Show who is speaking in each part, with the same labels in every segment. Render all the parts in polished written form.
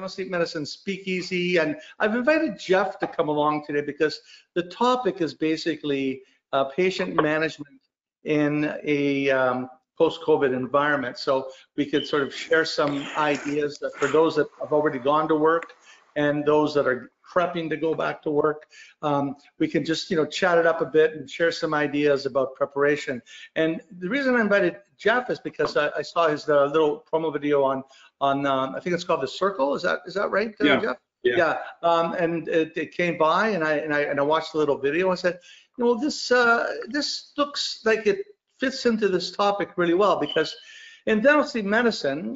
Speaker 1: Dental Sleep Medicine Speakeasy, and I've invited Jeff to come along today because the topic is basically patient management in a post-COVID environment. So we could sort of share some ideas that for those that have already gone to work and those that are prepping to go back to work. We can just, chat it up a bit and share some ideas about preparation. And the reason I invited Jeff is because I saw his little promo video on I think it's called the Circul. Is that right,
Speaker 2: Yeah.
Speaker 1: Jeff?
Speaker 2: Yeah.
Speaker 1: And it came by, and I watched the little video and said, this looks like it fits into this topic really well, because in dental sleep medicine,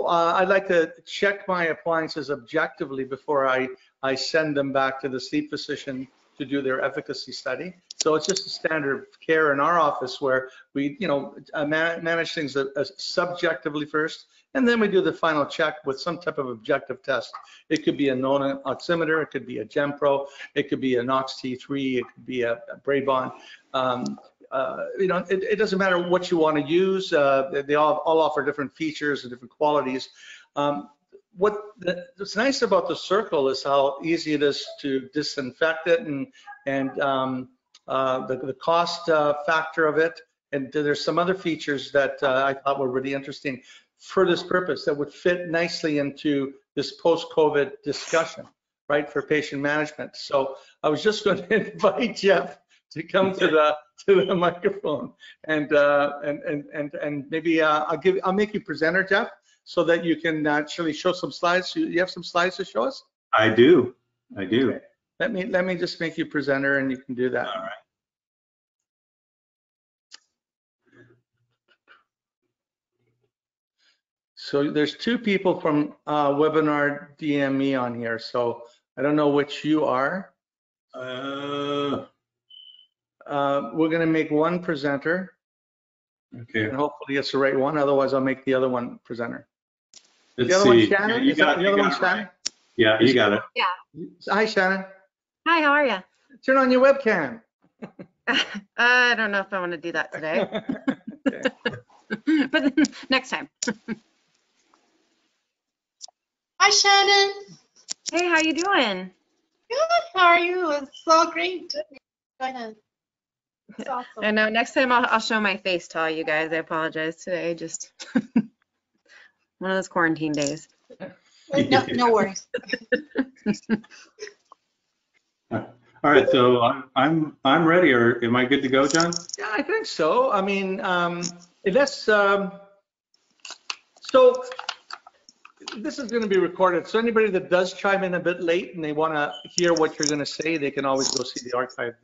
Speaker 1: I like to check my appliances objectively before I send them back to the sleep physician to do their efficacy study. So it's just a standard of care in our office where we, manage things subjectively first, and then we do the final check with some type of objective test. It could be a known oximeter, it could be a GenPro, it could be a Nox T3, it could be a Braybon. It doesn't matter what you want to use. They all offer different features and different qualities. What's nice about the Circul is how easy it is to disinfect it, and the cost factor of it. And there's some other features that I thought were really interesting for this purpose that would fit nicely into this post-COVID discussion, right, for patient management. So I was just going to invite Jeff to come to the microphone, and maybe I'll make you presenter, Jeff, so that you can actually show some slides. You have some slides to show us?
Speaker 2: I do. Okay.
Speaker 1: Let me just make you presenter, and you can do that.
Speaker 2: All right.
Speaker 1: So there's two people from webinar DME on here, so I don't know which you are. We're going to make one presenter.
Speaker 2: Okay.
Speaker 1: And hopefully it's the right one. Otherwise, I'll make the other one presenter.
Speaker 2: Let's
Speaker 1: the other
Speaker 2: see.
Speaker 1: one, Shannon?
Speaker 2: Yeah,
Speaker 1: Is that the other one, Shannon?
Speaker 2: right. Yeah, you got it.
Speaker 3: Yeah.
Speaker 1: Hi, Shannon.
Speaker 3: Hi, how are you?
Speaker 1: Turn on your webcam.
Speaker 3: I don't know if I want to do that today,
Speaker 1: Okay.
Speaker 3: but next time.
Speaker 4: Hi, Shannon.
Speaker 3: Hey, how you doing?
Speaker 4: Good. How are you? It's all great. It's awesome.
Speaker 3: I know. Next time I'll show my face to all you guys. I apologize today. Just one of those quarantine days.
Speaker 4: No worries.
Speaker 2: All right, so I'm ready. Or am I good to go, John?
Speaker 1: Yeah, I think so. I mean, so this is going to be recorded. So anybody that does chime in a bit late and they want to hear what you're going to say, they can always go see the archived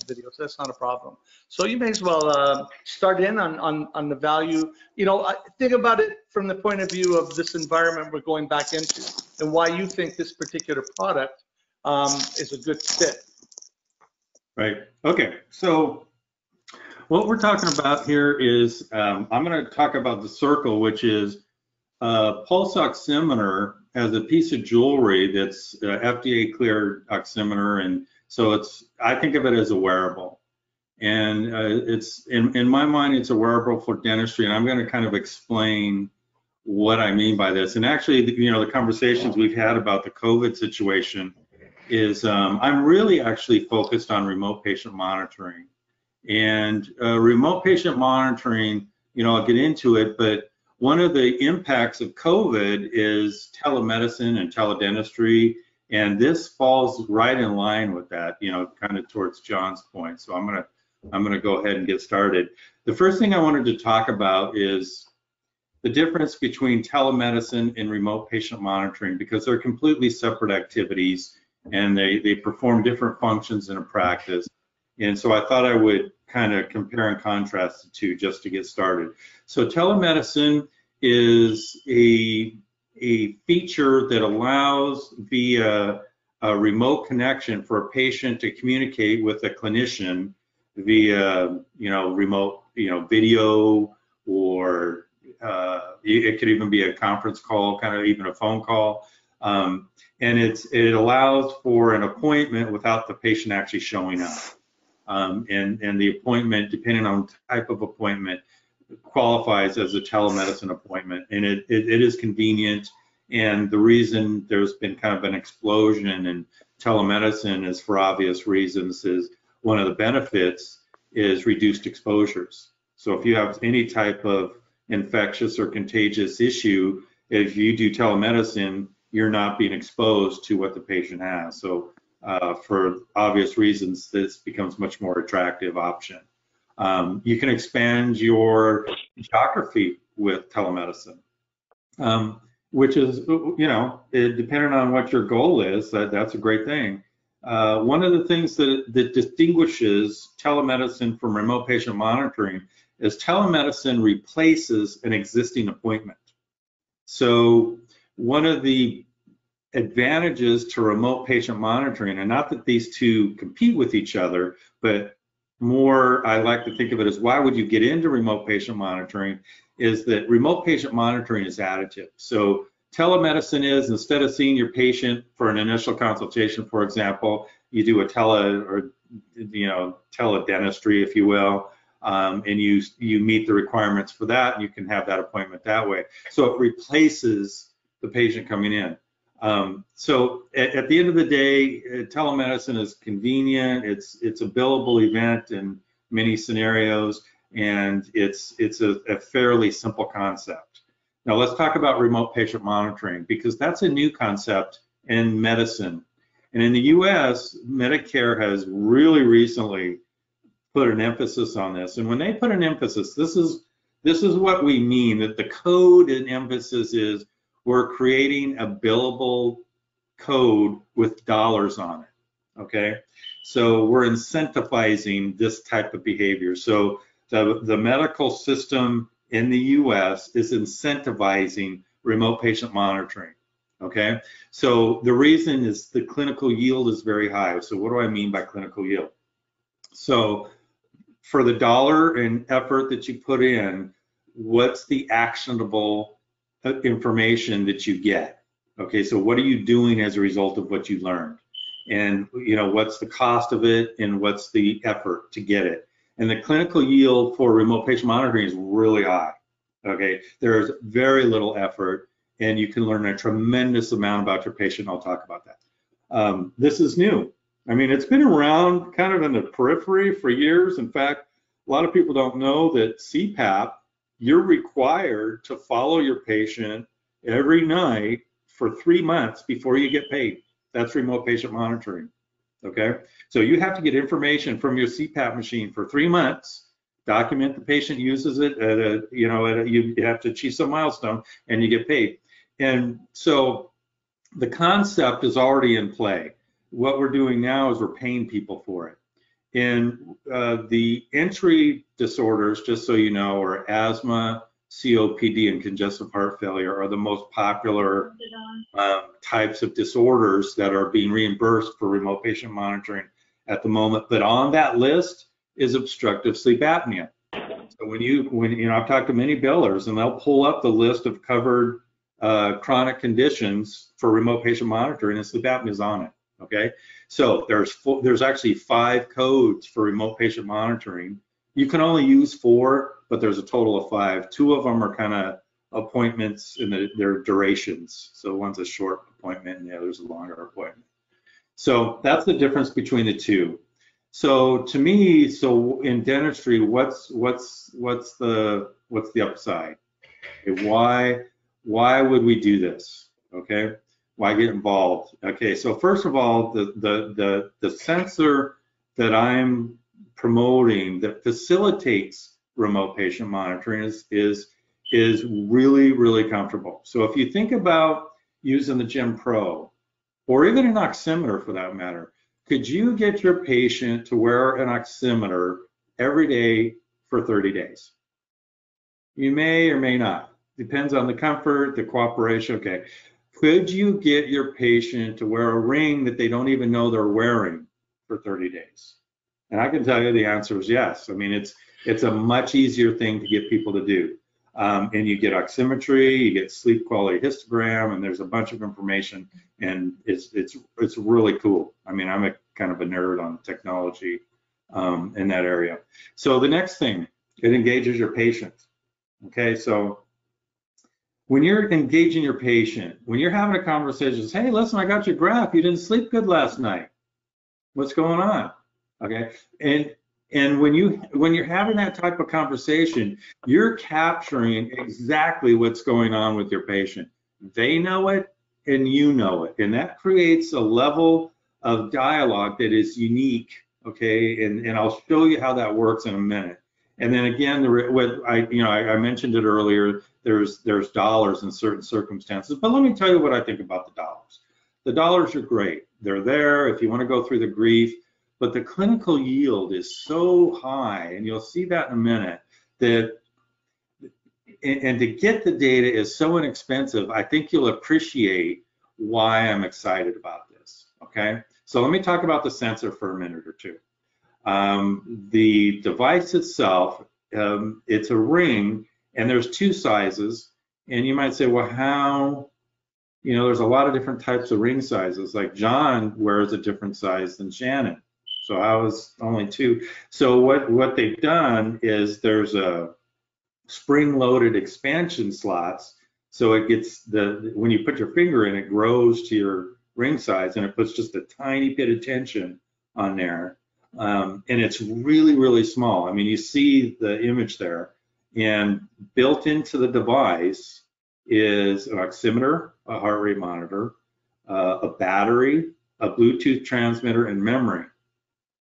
Speaker 1: video. So that's not a problem. So you may as well start in on the value. Think about it from the point of view of this environment we're going back into, and why you think this particular product is a good fit.
Speaker 2: Right. Okay. So what we're talking about here is I'm going to talk about the Circul, which is a pulse oximeter as a piece of jewelry that's FDA cleared oximeter, and so I think of it as a wearable, and it's in my mind it's a wearable for dentistry, and I'm going to kind of explain what I mean by this. And actually, the conversations we've had about the COVID situation is I'm really actually focused on remote patient monitoring, and remote patient monitoring, I'll get into it, but one of the impacts of COVID is telemedicine and teledentistry, and this falls right in line with that, kind of towards John's point. So I'm gonna go ahead and get started. The first thing I wanted to talk about is the difference between telemedicine and remote patient monitoring, because they're completely separate activities and they perform different functions in a practice. And so I thought I would kind of compare and contrast the two just to get started. So telemedicine is a feature that allows via a remote connection for a patient to communicate with a clinician via, remote, video, or it could even be a conference call, kind of even a phone call. And it allows for an appointment without the patient actually showing up. And the appointment, depending on type of appointment, qualifies as a telemedicine appointment. And it is convenient, And the reason there's been kind of an explosion in telemedicine is for obvious reasons, is one of the benefits is reduced exposures. So if you have any type of infectious or contagious issue, if you do telemedicine, you're not being exposed to what the patient has. So for obvious reasons, this becomes much more attractive option. You can expand your geography with telemedicine, which is, depending on what your goal is, that's a great thing. One of the things that distinguishes telemedicine from remote patient monitoring is telemedicine replaces an existing appointment. So one of the advantages to remote patient monitoring, and not that these two compete with each other, but more I like to think of it as why would you get into remote patient monitoring, is that remote patient monitoring is additive. So telemedicine is, instead of seeing your patient for an initial consultation, for example, you do a teledentistry, if you will, and you meet the requirements for that, and you can have that appointment that way. So it replaces the patient coming in. So at the end of the day, telemedicine is convenient. It's a billable event in many scenarios, and it's a fairly simple concept. Now let's talk about remote patient monitoring, because that's a new concept in medicine. And in the US, Medicare has really recently put an emphasis on this. And when they put an emphasis, this is what we mean, that the code and emphasis is we're creating a billable code with dollars on it, okay? So we're incentivizing this type of behavior. So the medical system in the US is incentivizing remote patient monitoring, okay? So the reason is the clinical yield is very high. So what do I mean by clinical yield? So for the dollar and effort that you put in, what's the actionable information that you get? Okay, so what are you doing as a result of what you learned? And what's the cost of it, and what's the effort to get it? And the clinical yield for remote patient monitoring is really high. Okay, there's very little effort, and you can learn a tremendous amount about your patient. I'll talk about that. This is new. I mean, it's been around kind of in the periphery for years. In fact, a lot of people don't know that CPAP, you're required to follow your patient every night for 3 months before you get paid. That's remote patient monitoring, okay? So you have to get information from your CPAP machine for 3 months, document the patient uses it, you have to achieve some milestone, and you get paid. And so the concept is already in play. What we're doing now is we're paying people for it. And the entry disorders, just so you know, are asthma, COPD, and congestive heart failure are the most popular types of disorders that are being reimbursed for remote patient monitoring at the moment. But on that list is obstructive sleep apnea. So when I've talked to many billers, and they'll pull up the list of covered chronic conditions for remote patient monitoring, and sleep apnea is on it. Okay, so there's actually 5 codes for remote patient monitoring. You can only use 4, but there's a total of 5. 2 of them are kind of appointments in their durations. So one's a short appointment and the other's a longer appointment. So that's the difference between the two. So to me, in dentistry, what's the upside? Okay, why would we do this? Okay. Why get involved? Okay, so first of all, the sensor that I'm promoting that facilitates remote patient monitoring is really, really comfortable. So if you think about using the Gym Pro, or even an oximeter for that matter, could you get your patient to wear an oximeter every day for 30 days? You may or may not. Depends on the comfort, the cooperation. Okay. Could you get your patient to wear a ring that they don't even know they're wearing for 30 days? And I can tell you the answer is yes. I mean, it's a much easier thing to get people to do. And you get oximetry, you get sleep quality histogram, and there's a bunch of information, and it's really cool. I mean, I'm a kind of a nerd on technology in that area. So the next thing, it engages your patient. Okay, so when you're engaging your patient, when you're having a conversation, hey, listen, I got your graph. You didn't sleep good last night. What's going on? Okay, and when you're having that type of conversation, you're capturing exactly what's going on with your patient. They know it, and you know it, and that creates a level of dialogue that is unique. Okay, and I'll show you how that works in a minute. And then again, I mentioned it earlier. There's dollars in certain circumstances, but let me tell you what I think about the dollars. The dollars are great. They're there if you want to go through the grief, but the clinical yield is so high, and you'll see that in a minute, that and to get the data is so inexpensive. I think you'll appreciate why I'm excited about this. Okay, so let me talk about the sensor for a minute or two. The device itself, it's a ring, and there's two sizes, and you might say, well, how? You know, there's a lot of different types of ring sizes. Like John wears a different size than Shannon, so I was only two. So what they've done is there's a spring-loaded expansion slots, so it gets when you put your finger in, it grows to your ring size, and it puts just a tiny bit of tension on there, and it's really, really small. I mean, you see the image there, and built into the device is an oximeter, a heart rate monitor, a battery, a Bluetooth transmitter, and memory.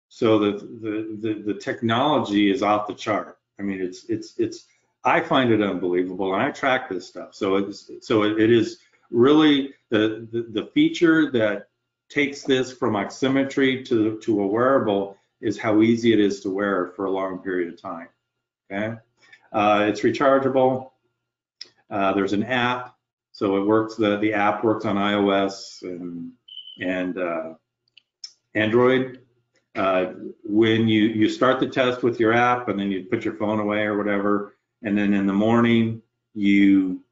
Speaker 2: So the technology is off the chart. I mean, it's I find it unbelievable, and I track this stuff. So it is really the feature that takes this from oximetry to a wearable is how easy it is to wear for a long period of time. Okay, it's rechargeable. There's an app, so it works. The app works on iOS and Android. When you start the test with your app, and then you put your phone away or whatever, and then in the morning you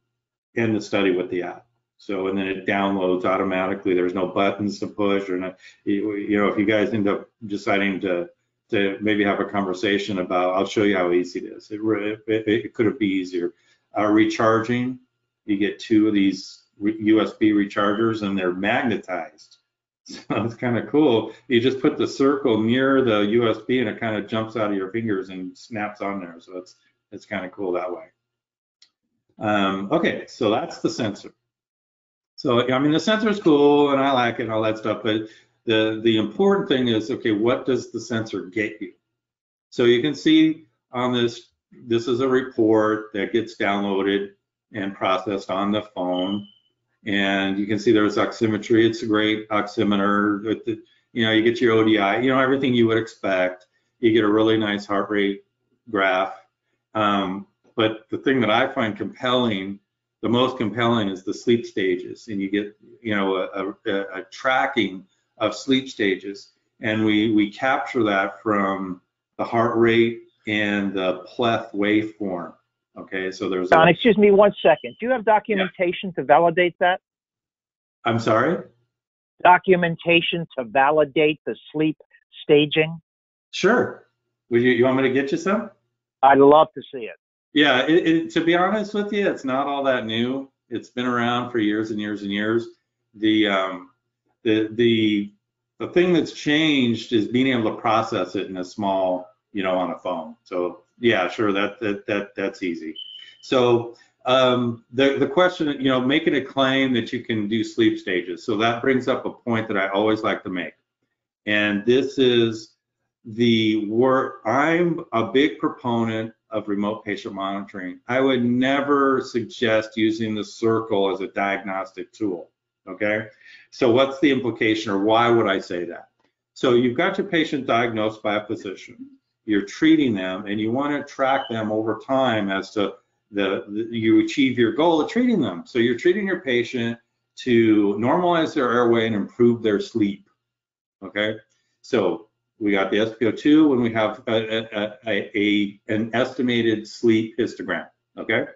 Speaker 2: end the study with the app. So, and then it downloads automatically. There's no buttons to push or not. You know, if you guys end up deciding to maybe have a conversation about, I'll show you how easy it is. It could be easier. Recharging, you get two of these USB rechargers, and they're magnetized. So it's kind of cool. You just put the Circul near the USB, and it kind of jumps out of your fingers and snaps on there. So it's kind of cool that way. Okay, so that's the sensor. So I mean, the sensor is cool, and I like it and all that stuff, but the important thing is, okay, what does the sensor get you? So you can see on this is a report that gets downloaded and processed on the phone, and you can see there's oximetry. It's a great oximeter. You know, you get your ODI, you know, everything you would expect. You get a really nice heart rate graph. But the thing that I find compelling, the most compelling, is the sleep stages, and you get, you know, a tracking of sleep stages, and we capture that from the heart rate and the pleth waveform. Okay, so there's
Speaker 5: Don, excuse me 1 second. Do you have documentation to validate that?
Speaker 2: I'm sorry?
Speaker 5: Documentation to validate the sleep staging?
Speaker 2: Sure. You want me to get you some?
Speaker 5: I'd love to see it.
Speaker 2: Yeah, to be honest with you, it's not all that new. It's been around for years and years and years. The thing that's changed is being able to process it in a small, you know, on a phone. So yeah, sure, that's easy. So the question, you know, making a claim that you can do sleep stages. So that brings up a point that I always like to make, and this is I'm a big proponent of remote patient monitoring. I would never suggest using the Circul as a diagnostic tool. Okay, so what's the implication, or why would I say that? So you've got your patient diagnosed by a physician, you're treating them, and you want to track them over time as to you achieve your goal of treating them. So you're treating your patient to normalize their airway and improve their sleep. Okay, so we got the SpO2 when we have an estimated sleep histogram. Okay,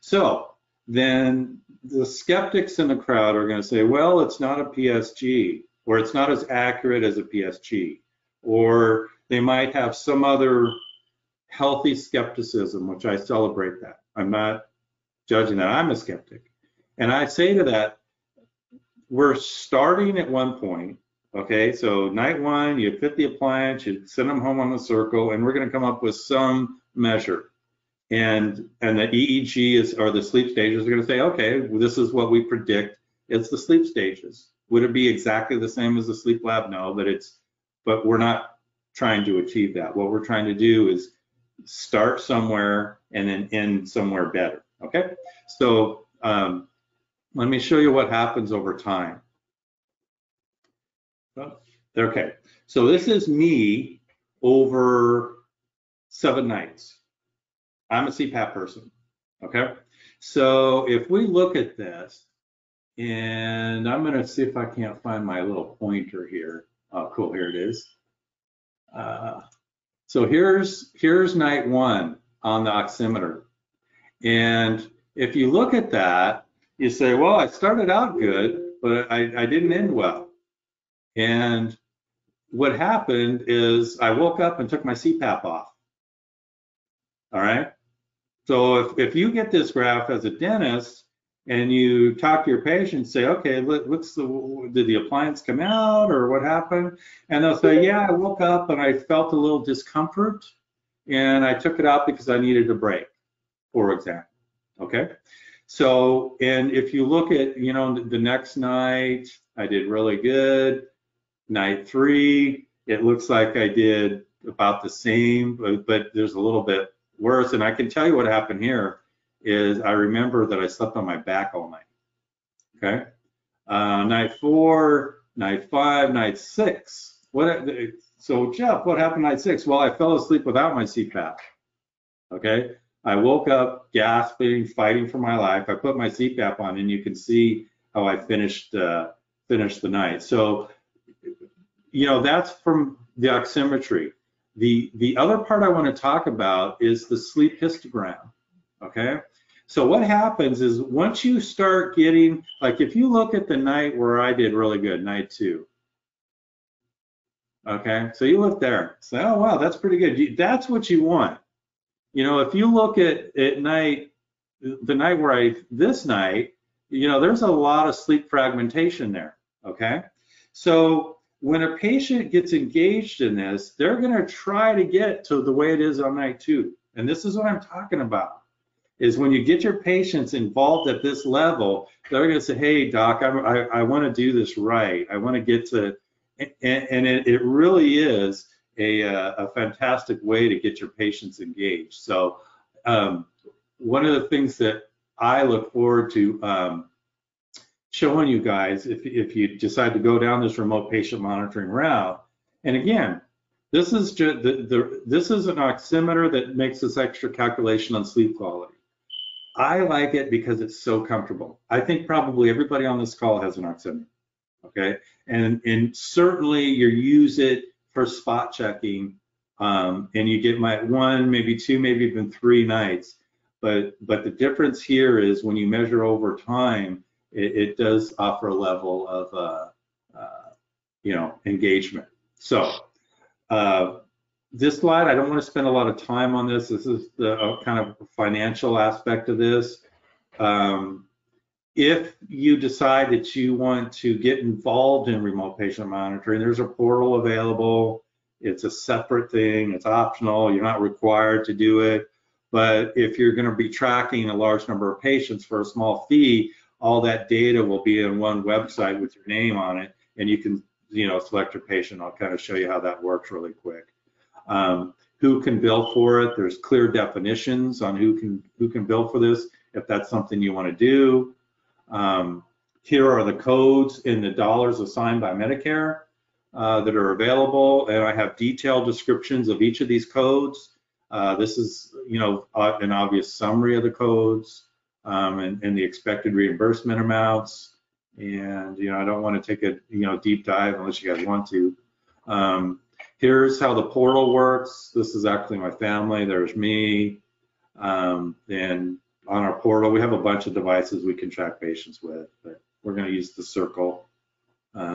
Speaker 2: so then the skeptics in the crowd are going to say, well, it's not a PSG, or it's not as accurate as a PSG, or they might have some other healthy skepticism, which I celebrate that. I'm not judging that I'm a skeptic. And I say to that, we're starting at one point, okay? So night one, you fit the appliance, you send them home on the Circul, and we're going to come up with some measure. And the EEG is, or the sleep stages are going to say, okay, well, this is what we predict it's the sleep stages. Would it be exactly the same as the sleep lab? No, but we're not trying to achieve that. What we're trying to do is start somewhere and then end somewhere better, okay? So let me show you what happens over time. Okay, so this is me over 7 nights. I'm a CPAP person, okay? So if we look at this, and I'm gonna see if I can't find my little pointer here. Oh, cool, here it is. So here's night one on the oximeter. And if you look at that, you say, well, I started out good, but I didn't end well. And what happened is I woke up and took my CPAP off. All right? So if you get this graph as a dentist and you talk to your patient, say, okay, did the appliance come out or what happened? And they'll say, yeah, I woke up and I felt a little discomfort and I took it out because I needed a break, for example, okay? So, and if you look at, you know, the next night, I did really good. Night 3, it looks like I did about the same, but there's a little bit worse. And I can tell you what happened here is I remember that I slept on my back all night, okay? Night 4, night 5, night 6. So Jeff, what happened night 6? Well, I fell asleep without my CPAP, okay? I woke up gasping, fighting for my life. I put my CPAP on and you can see how I finished the night. So, you know, that's from the oximetry. The other part I want to talk about is the sleep histogram, okay? So what happens is once you start getting, like if you look at the night where I did really good, night 2, okay? So you look there, say, oh, wow, that's pretty good. That's what you want. You know, if you look at night, the night where this night, you know, there's a lot of sleep fragmentation there, okay? So when a patient gets engaged in this, they're gonna try to get to the way it is on night 2. And this is what I'm talking about, is when you get your patients involved at this level, they're gonna say, hey, doc, I wanna do this right. I wanna get to, and it really is a fantastic way to get your patients engaged. So one of the things that I look forward to showing you guys, if you decide to go down this remote patient monitoring route, and again, this is just this is an oximeter that makes this extra calculation on sleep quality. I like it because it's so comfortable. I think probably everybody on this call has an oximeter, okay? And certainly you use it for spot checking, and you get 1, maybe 2, maybe even 3 nights. But the difference here is when you measure over time, it does offer a level of you know, engagement. So this slide, I don't want to spend a lot of time on this. This is the kind of financial aspect of this. If you decide that you want to get involved in remote patient monitoring, there's a portal available. It's a separate thing. It's optional. You're not required to do it. But if you're going to be tracking a large number of patients for a small fee, all that data will be in one website with your name on it, and you can, you know, select your patient. I'll kind of show you how that works really quick. Who can bill for it? There's clear definitions on who can bill for this if that's something you want to do. Here are the codes and the dollars assigned by Medicare that are available, and I have detailed descriptions of each of these codes. This is, you know, an obvious summary of the codes and the expected reimbursement amounts. And, you know, I don't want to take a, you know, deep dive unless you guys want to. Here's how the portal works. This is actually my family. There's me. And on our portal, we have a bunch of devices we can track patients with, but we're going to use the Circul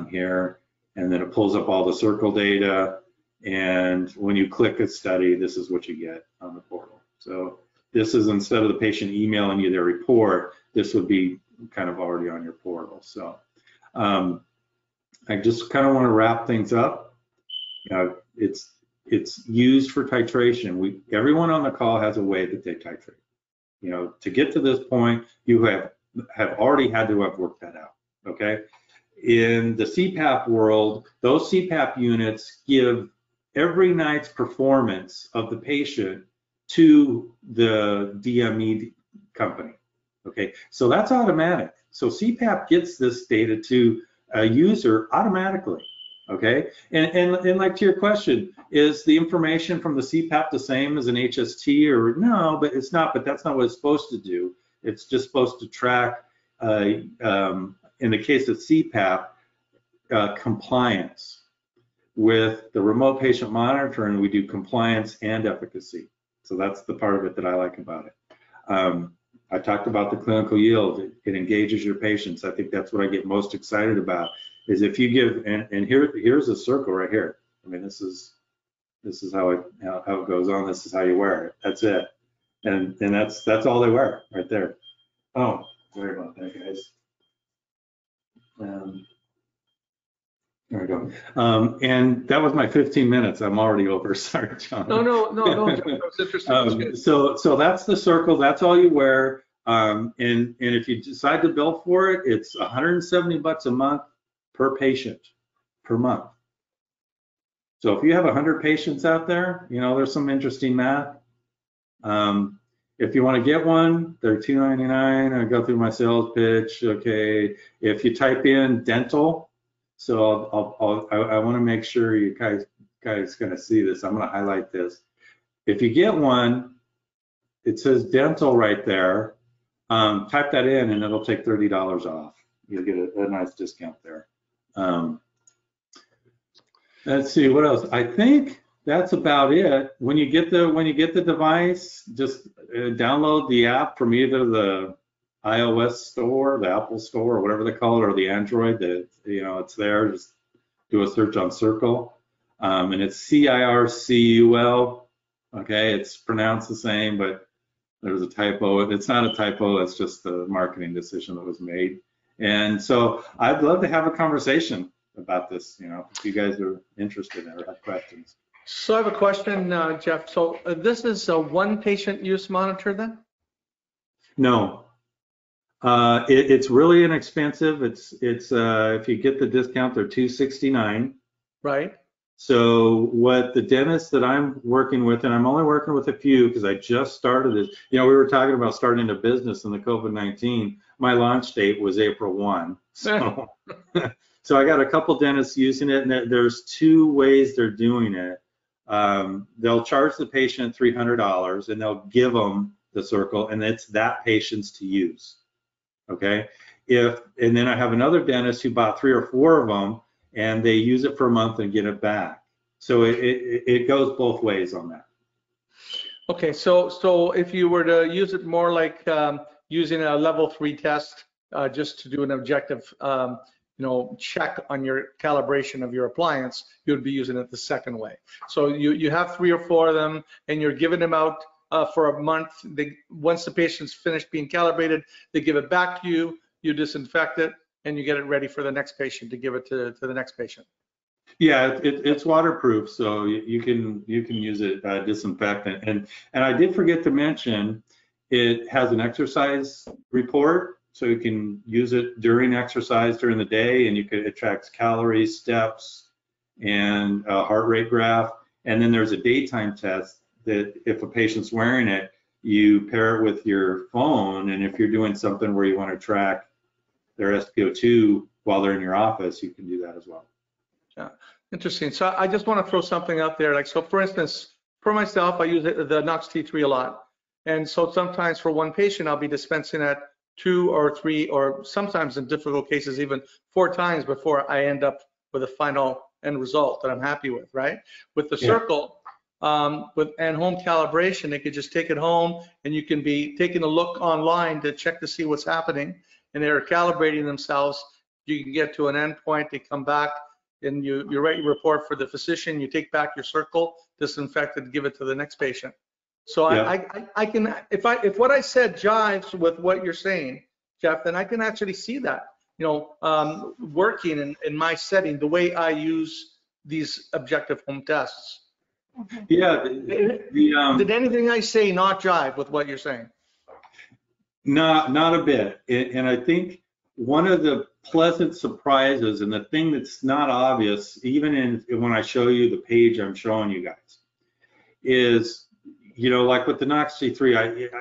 Speaker 2: here. And then it pulls up all the Circul data. And when you click a study, this is what you get on the portal. So This is instead of the patient emailing you their report, this would be kind of already on your portal. So I just kind of want to wrap things up. It's used for titration. Everyone on the call has a way that they titrate. To get to this point, you have already had to have worked that out, okay? In the CPAP world, those CPAP units give every night's performance of the patient to the DME company, okay? So that's automatic. So CPAP gets this data to a user automatically, okay? And like to your question, is the information from the CPAP the same as an HST or no? But it's not, but that's not what it's supposed to do. It's just supposed to track, in the case of CPAP, compliance. With the remote patient monitoring, we do compliance and efficacy. So that's the part of it that I like about it. I talked about the clinical yield. It engages your patients. I think that's what I get most excited about, is if you give, and here's a circle right here. I mean, this is how it goes on. This is how you wear it. That's it. And that's all they wear right there. Oh, sorry about that, guys. There we go. And that was my 15 minutes. I'm already over. Sorry, John.
Speaker 1: No, John, that was interesting. That was good.
Speaker 2: So that's the circle. That's all you wear. And if you decide to bill for it, it's $170 a month per patient per month. So if you have 100 patients out there, there's some interesting math. If you want to get one, they're $299. I go through my sales pitch. Okay. If you type in dental, so I want to make sure you guys going to see this. I'm going to highlight this. If you get one, it says dental right there. Type that in and it'll take $30 off. You'll get a nice discount there. Let's see what else. I think that's about it. When you get the device, just download the app from either the iOS store, the Apple store, or whatever they call it, or the Android. It's there. Just do a search on Circul, and it's Circul. Okay, it's pronounced the same, but there's a typo. It's not a typo. It's just the marketing decision that was made. And so I'd love to have a conversation about this. If you guys are interested or have questions.
Speaker 1: So I have a question, Jeff. So this is a one patient use monitor then?
Speaker 2: No. It's really inexpensive. It's if you get the discount, they're $269.
Speaker 1: Right.
Speaker 2: So what the dentist that I'm working with, and I'm only working with a few because I just started this. We were talking about starting a business in the COVID-19. My launch date was April 1. So, so I got a couple dentists using it, and there's two ways they're doing it. They'll charge the patient $300, and they'll give them the Circul, and it's that patient's to use. Okay, and then I have another dentist who bought 3 or 4 of them, and they use it for a month and get it back. So it goes both ways on that.
Speaker 1: Okay, so if you were to use it more like using a level 3 test, just to do an objective, check on your calibration of your appliance, you would be using it the second way. So you have 3 or 4 of them, and you're giving them out for a month. Once the patient's finished being calibrated, they give it back to you, you disinfect it, and you get it ready for the next patient to give it to the next patient.
Speaker 2: Yeah, it's waterproof, so you can use it disinfectant. And I did forget to mention, it has an exercise report, so you can use it during exercise during the day, and it tracks calories, steps, and a heart rate graph. And then there's a daytime test that if a patient's wearing it, you pair it with your phone, and if you're doing something where you want to track their SpO2 while they're in your office, you can do that as well.
Speaker 1: Yeah, interesting. So I just want to throw something out there. So for instance, for myself, I use the Knox T3 a lot. And so sometimes for one patient, I'll be dispensing it 2 or 3, or sometimes in difficult cases, even 4 times before I end up with a final end result that I'm happy with, right? With the Circul, and home calibration, they could just take it home, and you can be taking a look online to check to see what's happening, and they're calibrating themselves. You can get to an endpoint, they come back, and you write your report for the physician, you take back your Circul, disinfect it, give it to the next patient. So
Speaker 2: Yeah.
Speaker 1: I can, if what I said jives with what you're saying, Jeff, then I can actually see that, working in my setting, the way I use these objective home tests.
Speaker 2: Yeah.
Speaker 1: Did anything I say not jive with what you're saying?
Speaker 2: Not a bit. And I think one of the pleasant surprises, and the thing that's not obvious, even when I show you the page I'm showing you guys, is, like with the Knox T3,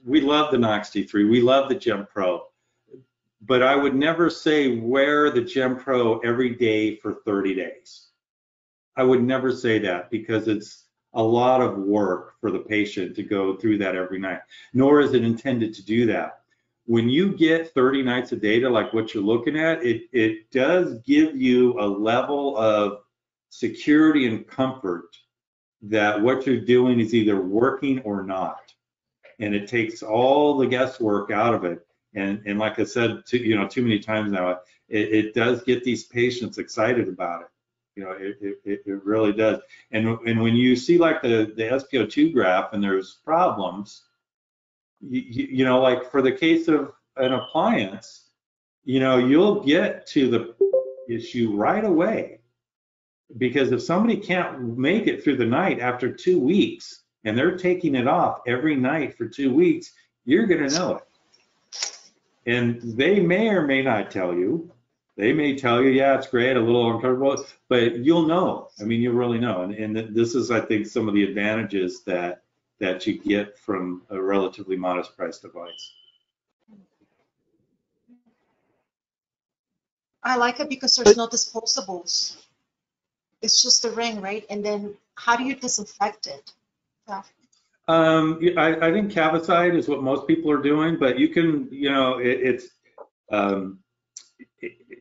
Speaker 2: we love the Knox T3, we love the Gem Pro, but I would never say wear the Gem Pro every day for 30 days. I would never say that, because it's a lot of work for the patient to go through that every night, nor is it intended to do that. When you get 30 nights of data like what you're looking at, it does give you a level of security and comfort that what you're doing is either working or not. And it takes all the guesswork out of it. And like I said, too many times now, it does get these patients excited about it. It really does. And when you see like the SpO2 graph and there's problems, like for the case of an appliance, you'll get to the issue right away. Because if somebody can't make it through the night after 2 weeks and they're taking it off every night for 2 weeks, you're going to know it. And they may or may not tell you. They may tell you, yeah, it's great, a little uncomfortable, but you'll know. I mean, you'll really know. And this is, I think, some of the advantages that you get from a relatively modest price device.
Speaker 4: I like it because there's no disposables. It's just a ring, right? And then how do you disinfect it? Yeah.
Speaker 2: I think Cavicide is what most people are doing, but you can,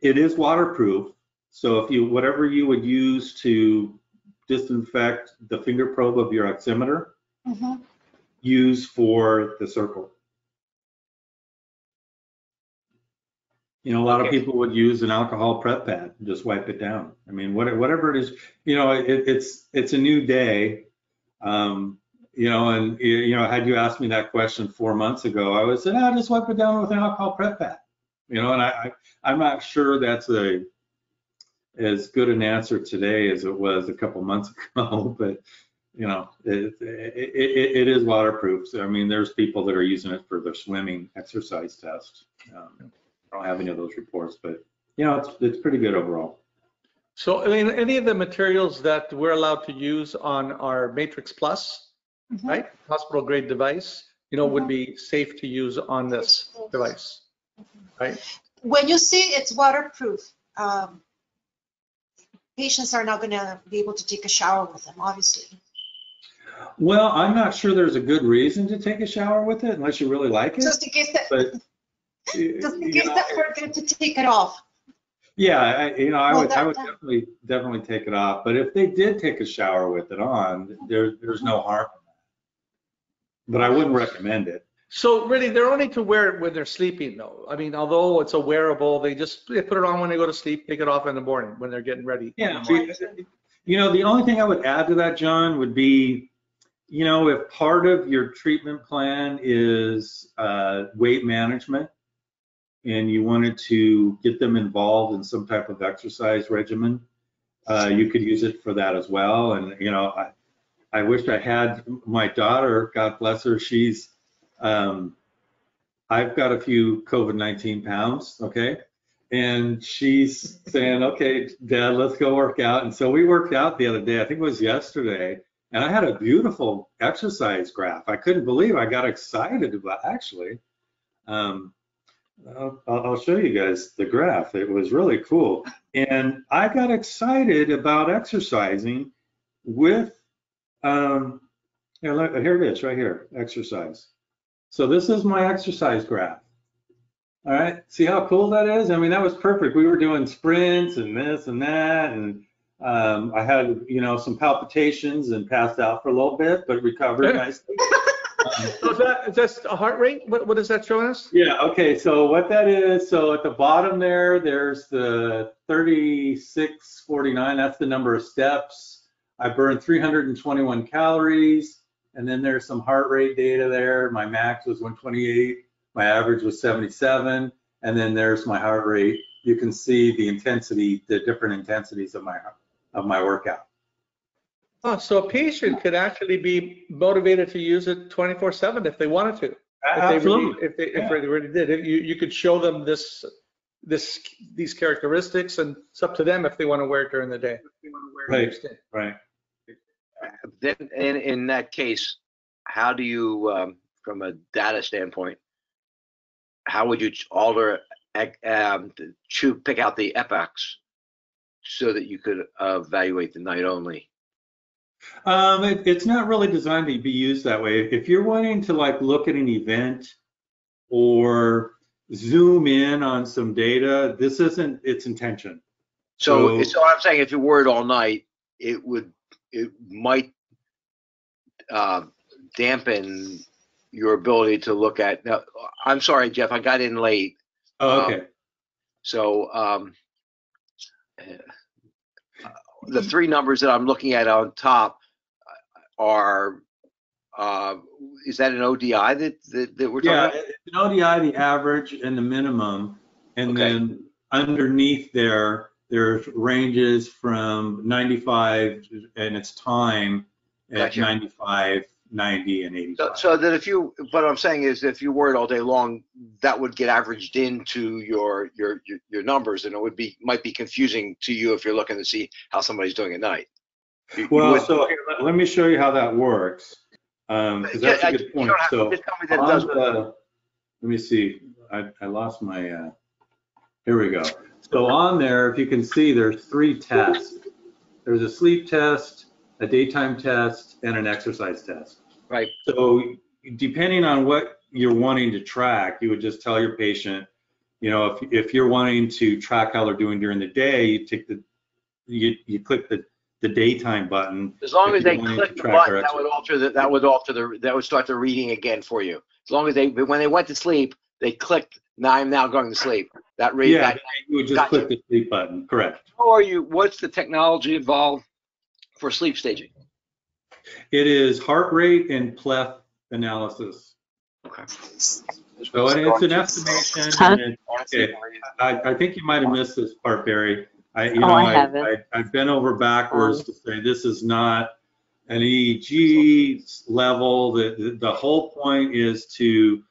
Speaker 2: it is waterproof. So if whatever you would use to disinfect the finger probe of your oximeter, use for the Circul. A lot of people would use an alcohol prep pad and just wipe it down. I mean, whatever it is, it's a new day. And had you asked me that question 4 months ago, I would say, just wipe it down with an alcohol prep pad. And I'm not sure that's as good an answer today as it was a couple months ago, but it is waterproof. So, I mean, there's people that are using it for their swimming exercise test. I don't have any of those reports, but it's pretty good overall.
Speaker 1: So, I mean, any of the materials that we're allowed to use on our Matrix Plus, right, hospital grade device, would be safe to use on this device, right?
Speaker 4: When you say it's waterproof, patients are not going to be able to take a shower with them, obviously.
Speaker 2: Well, I'm not sure there's a good reason to take a shower with it unless you really like it.
Speaker 4: Just in case that. Just in case that forget to take it off.
Speaker 2: Yeah, I would definitely take it off. But if they did take a shower with it on, there's no harm in that. But I wouldn't recommend it.
Speaker 1: So really, they're only to wear it when they're sleeping, though. I mean, although it's a wearable, they put it on when they go to sleep, take it off in the morning when they're getting ready.
Speaker 2: Yeah. The only thing I would add to that, John, would be, if part of your treatment plan is weight management, and you wanted to get them involved in some type of exercise regimen, you could use it for that as well. And, I wish I had my daughter, God bless her, she's, I've got a few COVID-19 pounds, okay? And she's saying, okay, Dad, let's go work out. And so we worked out the other day, I think it was yesterday, and I had a beautiful exercise graph. I couldn't believe I got excited about, actually. I'll show you guys the graph. It was really cool. And I got excited about exercising with, here it is right here, exercise. So this is my exercise graph. All right, see how cool that is? I mean, that was perfect. We were doing sprints and this and that. And I had, some palpitations and passed out for a little bit, but recovered nicely.
Speaker 1: So is that a heart rate? What is that showing us?
Speaker 2: Yeah, okay, so what that is, so at the bottom there's the 3649, that's the number of steps. I burned 321 calories, and then there's some heart rate data there. My max was 128, my average was 77, and then there's my heart rate. You can see the intensity, the different intensities of my workout.
Speaker 1: Oh, so a patient could actually be motivated to use it 24/7 if they wanted to.
Speaker 2: Absolutely.
Speaker 1: If they really did. You could show them these characteristics, and it's up to them if they want to wear it during the day.
Speaker 2: Right. Right.
Speaker 6: Then in that case, how do you, from a data standpoint, how would you alter, pick out the epochs so that you could evaluate the night only?
Speaker 2: It's not really designed to be used that way. If you're wanting to like look at an event or zoom in on some data, this isn't its intention.
Speaker 6: So I'm saying if you wore it all night, it might dampen your ability to look at. Now, I'm sorry, Jeff, I got in late.
Speaker 2: Oh, okay.
Speaker 6: So the three numbers that I'm looking at on top are, is that an ODI that we're talking about?
Speaker 2: Yeah, it's an ODI, the average and the minimum, and then underneath there's ranges from 95 and its time at 95, 90, and 85.
Speaker 6: So that what I'm saying is if you wore it all day long, that would get averaged into your numbers, and it might be confusing to you if you're looking to see how somebody's doing at night.
Speaker 2: So here, let me show you how that works, because that's a good point. So
Speaker 6: just tell me that it does.
Speaker 2: let me see. I lost my. Here we go. So on there, if you can see, there's 3 tests. There's a sleep test, a daytime test, and an exercise test.
Speaker 6: Right.
Speaker 2: So depending on what you're wanting to track, you would just tell your patient, you know, if you're wanting to track how they're doing during the day, you click the daytime button.
Speaker 6: As long as they click the button, that would start the reading again for you. As long as when they went to sleep, they clicked, now I'm now going to sleep. You
Speaker 2: would just click the sleep button, correct.
Speaker 6: What's the technology involved for sleep staging?
Speaker 2: It is heart rate and pleth analysis.
Speaker 6: Okay.
Speaker 2: So it's an estimation. I think you might have missed this part, Barry. I've been over backwards to say this is not an EEG level. The whole point is to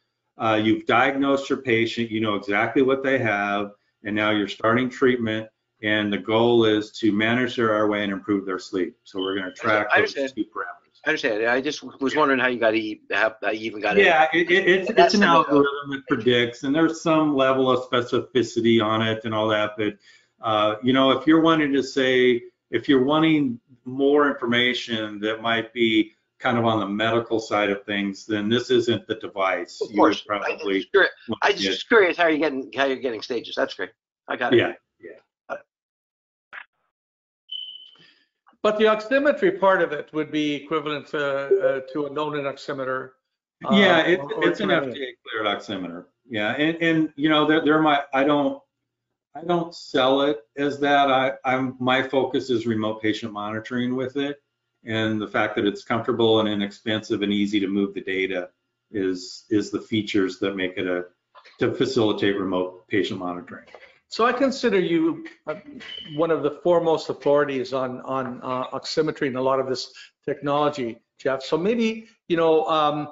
Speaker 2: you've diagnosed your patient, you know exactly what they have, and now you're starting treatment, and the goal is to manage their airway and improve their sleep. So we're going to track those 2 parameters.
Speaker 6: I understand. I just was wondering how you even got it.
Speaker 2: Yeah, it's an algorithm that predicts, and there's some level of specificity on it and all that. But you know, if you're wanting more information that might be kind of on the medical side of things, then this isn't the device.
Speaker 6: Of course. I'm just curious how you're getting stages. That's great. I got it.
Speaker 2: Yeah.
Speaker 1: But the oximetry part of it would be equivalent to a known oximeter.
Speaker 2: Yeah, it's an FDA cleared oximeter. Yeah, and you know, I don't sell it as that. My focus is remote patient monitoring with it, and the fact that it's comfortable and inexpensive and easy to move the data is the features that make it to facilitate remote patient monitoring.
Speaker 1: So I consider you one of the foremost authorities on oximetry and a lot of this technology, Jeff. So maybe, you know,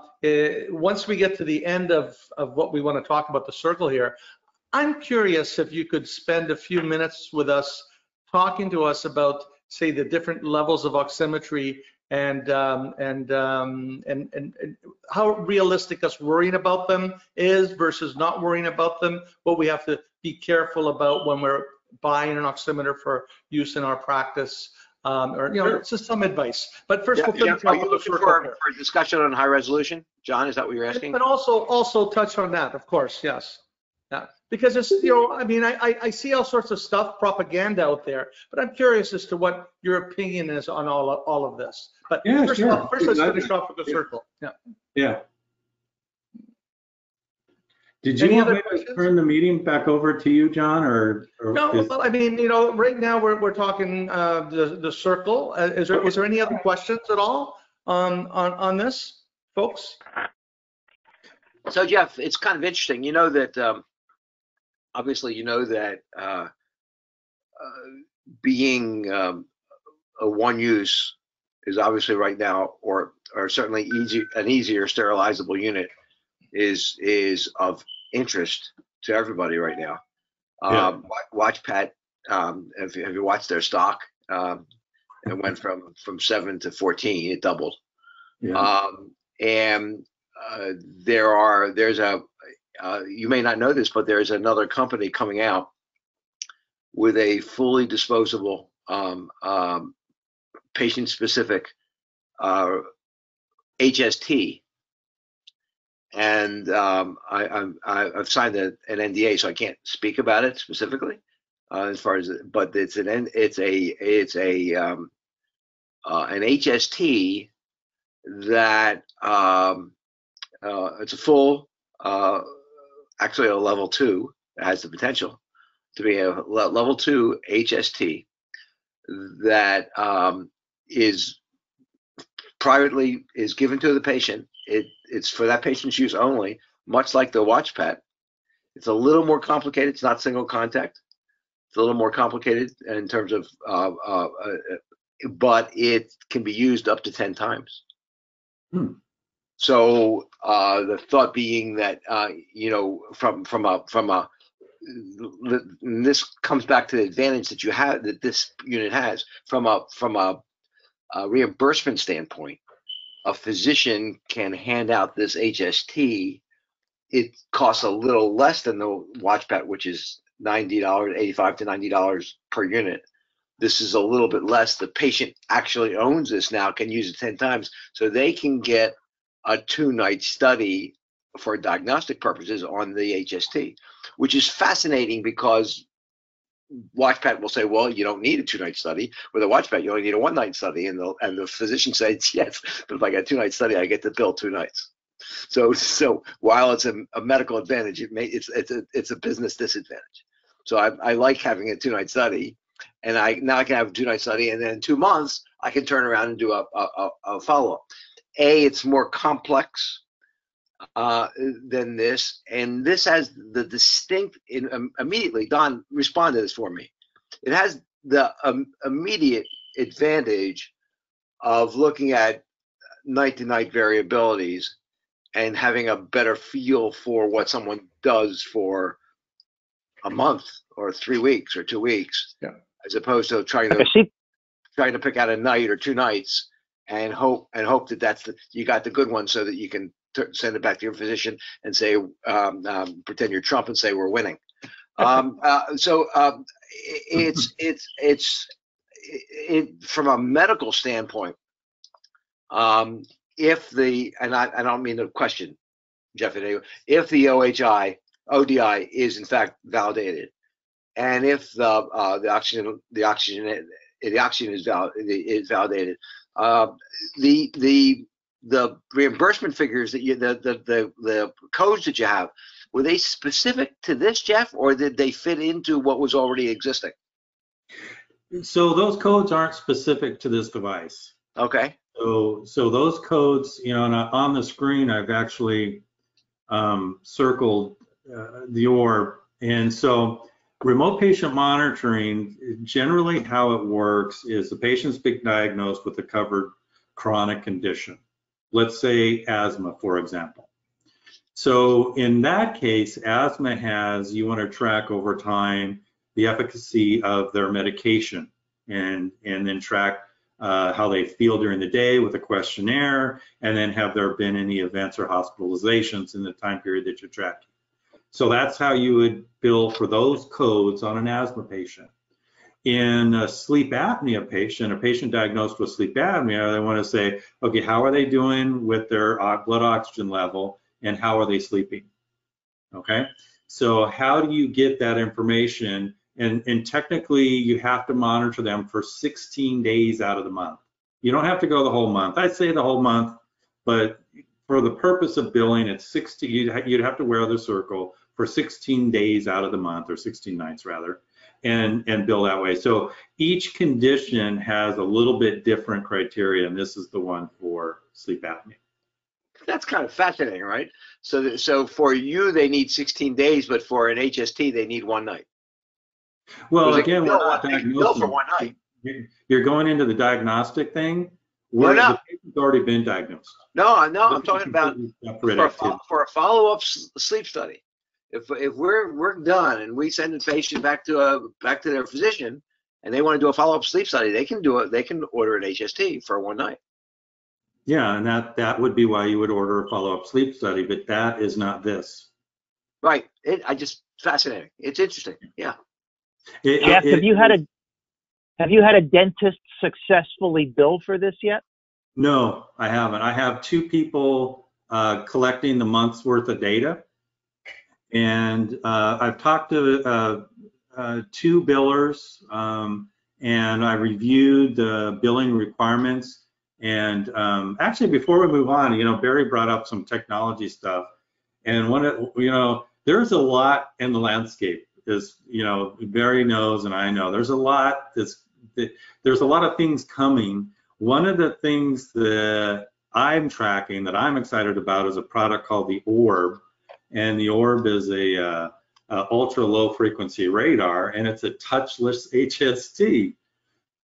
Speaker 1: once we get to the end of what we want to talk about, the Circul here, I'm curious if you could spend a few minutes with us talking to us about, say, the different levels of oximetry and how realistic us worrying about them is versus not worrying about them, what we have to be careful about when we're buying an oximeter for use in our practice, or, you know, it's just some advice. But first, we'll finish
Speaker 6: are you looking for a discussion on high resolution? John, is that what you're asking?
Speaker 1: But also touch on that, of course, yes. Yeah, because it's, you know, I mean, I see all sorts of stuff, propaganda out there, but I'm curious as to what your opinion is on all of this. But
Speaker 2: yeah,
Speaker 1: first, let's finish off with the Circul. Yeah.
Speaker 2: Yeah. Did you want me to turn the meeting back over to you, John, or
Speaker 1: no? Well, I mean, you know, right now we're talking the Circul. Was there any other questions at all? on this, folks?
Speaker 6: So Jeff, it's kind of interesting. You know that obviously you know that being a one use is obviously right now, or certainly an easier sterilizable unit is of interest to everybody right now.
Speaker 2: Yeah.
Speaker 6: WatchPat, have you watched their stock? It went from 7 to 14. It doubled.
Speaker 2: Yeah.
Speaker 6: And there's a you may not know this, but there's another company coming out with a fully disposable patient-specific HST, and I've signed an NDA, so I can't speak about it specifically as far as, but it's an HST that it's a full, actually a level 2. It has the potential to be a level 2 HST that is given to the patient. It's for that patient's use only, much like the WatchPat. It's a little more complicated. It's not single contact. It's a little more complicated in terms of, but it can be used up to 10 times. So the thought being that and this comes back to the advantage that you have, that this unit has from a reimbursement standpoint. A physician can hand out this HST. It costs a little less than the WatchPat, which is $90, $85 to $90 per unit. This is a little bit less. The patient actually owns this now, can use it 10 times, so they can get a 2-night study for diagnostic purposes on the HST, which is fascinating because WatchPat will say, well, you don't need a 2-night study. With a WatchPat, you only need a 1-night study, and the physician says yes, but if I get a 2-night study, I get to bill 2 nights. So while it's a medical advantage, it's a business disadvantage. So I like having a 2-night study, and now I can have a 2-night study, and then in 2 months I can turn around and do a follow-up. It's more complex than this, and this has the distinct, immediately, Don, respond to this for me. It has the immediate advantage of looking at night-to-night variabilities and having a better feel for what someone does for a month or 3 weeks or 2 weeks, as opposed to trying to pick out a night or 2 nights and hope that you got the good one so that you can send it back to your physician and say, pretend you're Trump and say we're winning. It's from a medical standpoint. If the, and I don't mean to question Jeff, if the ODI is in fact validated, and if the oxygen is validated, the reimbursement figures that the codes that you have, were they specific to this, Jeff, or did they fit into what was already existing?
Speaker 2: So those codes aren't specific to this device.
Speaker 6: Okay.
Speaker 2: So those codes, and on the screen, I've actually circled the orb. And so remote patient monitoring, generally how it works is the patient's been diagnosed with a covered chronic condition. Let's say asthma, for example. So in that case, asthma you want to track over time the efficacy of their medication and then track how they feel during the day with a questionnaire, and then have there been any events or hospitalizations in the time period that you're tracking. So that's how you would bill for those codes on an asthma patient. In a sleep apnea patient, a patient diagnosed with sleep apnea, they want to say, okay, how are they doing with their blood oxygen level and how are they sleeping? Okay, so how do you get that information? And technically, you have to monitor them for 16 days out of the month. You don't have to go the whole month. I'd say the whole month, but for the purpose of billing, it's 60. You'd have to wear the Circul for 16 days out of the month, or 16 nights rather. and bill that way. So each condition has a little bit different criteria, and this is the one for sleep apnea.
Speaker 6: That's kind of fascinating, right? So for you, they need 16 days, but for an HST, they need 1 night.
Speaker 2: Well,
Speaker 6: They
Speaker 2: again,
Speaker 6: can
Speaker 2: we're
Speaker 6: bill-
Speaker 2: not
Speaker 6: they can bill
Speaker 2: diagnosing.
Speaker 6: for 1 night.
Speaker 2: You're going into the diagnostic thing
Speaker 6: No,
Speaker 2: where
Speaker 6: no.
Speaker 2: the patient's already been diagnosed.
Speaker 6: No, I'm
Speaker 2: This is
Speaker 6: talking about
Speaker 2: completely separate
Speaker 6: for
Speaker 2: activity.
Speaker 6: a follow-up sleep study. If we're done and we send the patient back to their physician and they want to do a follow-up sleep study, they can do it. They can order an HST for 1 night.
Speaker 2: Yeah, and that would be why you would order a follow-up sleep study, but that is not this.
Speaker 6: Right. Fascinating. It's interesting. Yeah.
Speaker 5: Jeff, have you had a dentist successfully bill for this yet?
Speaker 2: No, I haven't. I have 2 people collecting the month's worth of data, and I've talked to 2 billers, and I reviewed the billing requirements. And actually, before we move on, Barry brought up some technology stuff, and there's a lot in the landscape. As Barry knows, and I know, there's a lot there's a lot of things coming. One of the things that I'm tracking that I'm excited about is a product called the Orb, and the Orb is a ultra low frequency radar, and it's a touchless HST.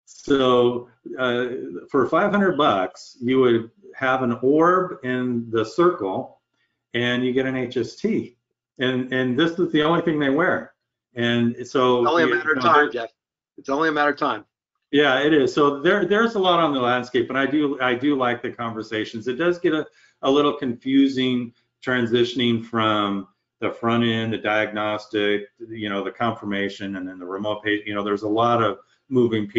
Speaker 2: So for $500, you would have an Orb in the Circul, and you get an HST, and this is the only thing they wear. And so
Speaker 6: It's only a matter of time, Jeff. It's only a matter of time.
Speaker 2: Yeah, it is. So there's a lot on the landscape, and I do like the conversations. It does get a little confusing transitioning from the front end, the diagnostic, the confirmation, and then the remote page. There's a lot of moving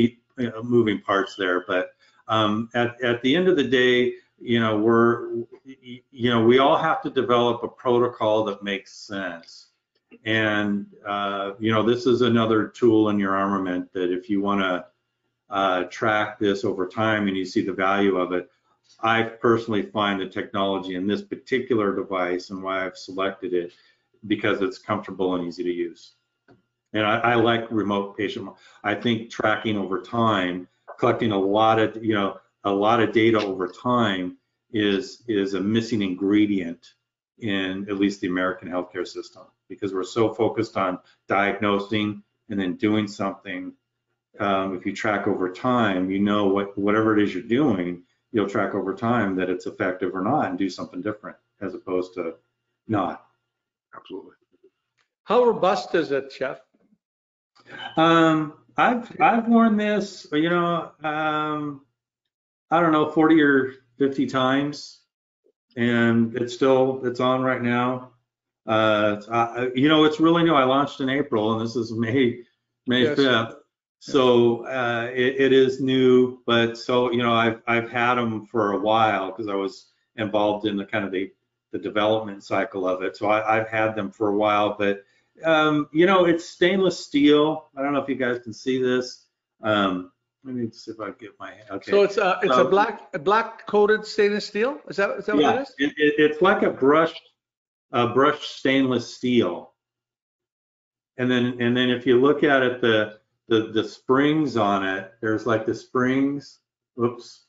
Speaker 2: parts there. But at the end of the day, we all have to develop a protocol that makes sense. And this is another tool in your armament that if you want to track this over time and you see the value of it, I personally find the technology in this particular device and why I've selected it because it's comfortable and easy to use. And I like remote patient. I think tracking over time, collecting a lot of data over time is a missing ingredient in at least the American healthcare system, because we're so focused on diagnosing and then doing something. If you track over time, whatever it is you're doing, you'll track over time that it's effective or not and do something different as opposed to not.
Speaker 6: Absolutely.
Speaker 1: How robust is it, Jeff?
Speaker 2: I've worn this, I don't know, 40 or 50 times, and it's on right now. It's really new. I launched in April, and this is May 5th. So it is new, but I've had them for a while because I was involved in the kind of the development cycle of it. So I've had them for a while, but it's stainless steel. I don't know if you guys can see this. Let me see if I get my okay.
Speaker 1: So it's a black coated stainless steel. Is that what it is?
Speaker 2: It's like a brushed stainless steel. And then if you look at it, the springs on it, there's like the springs. Whoops.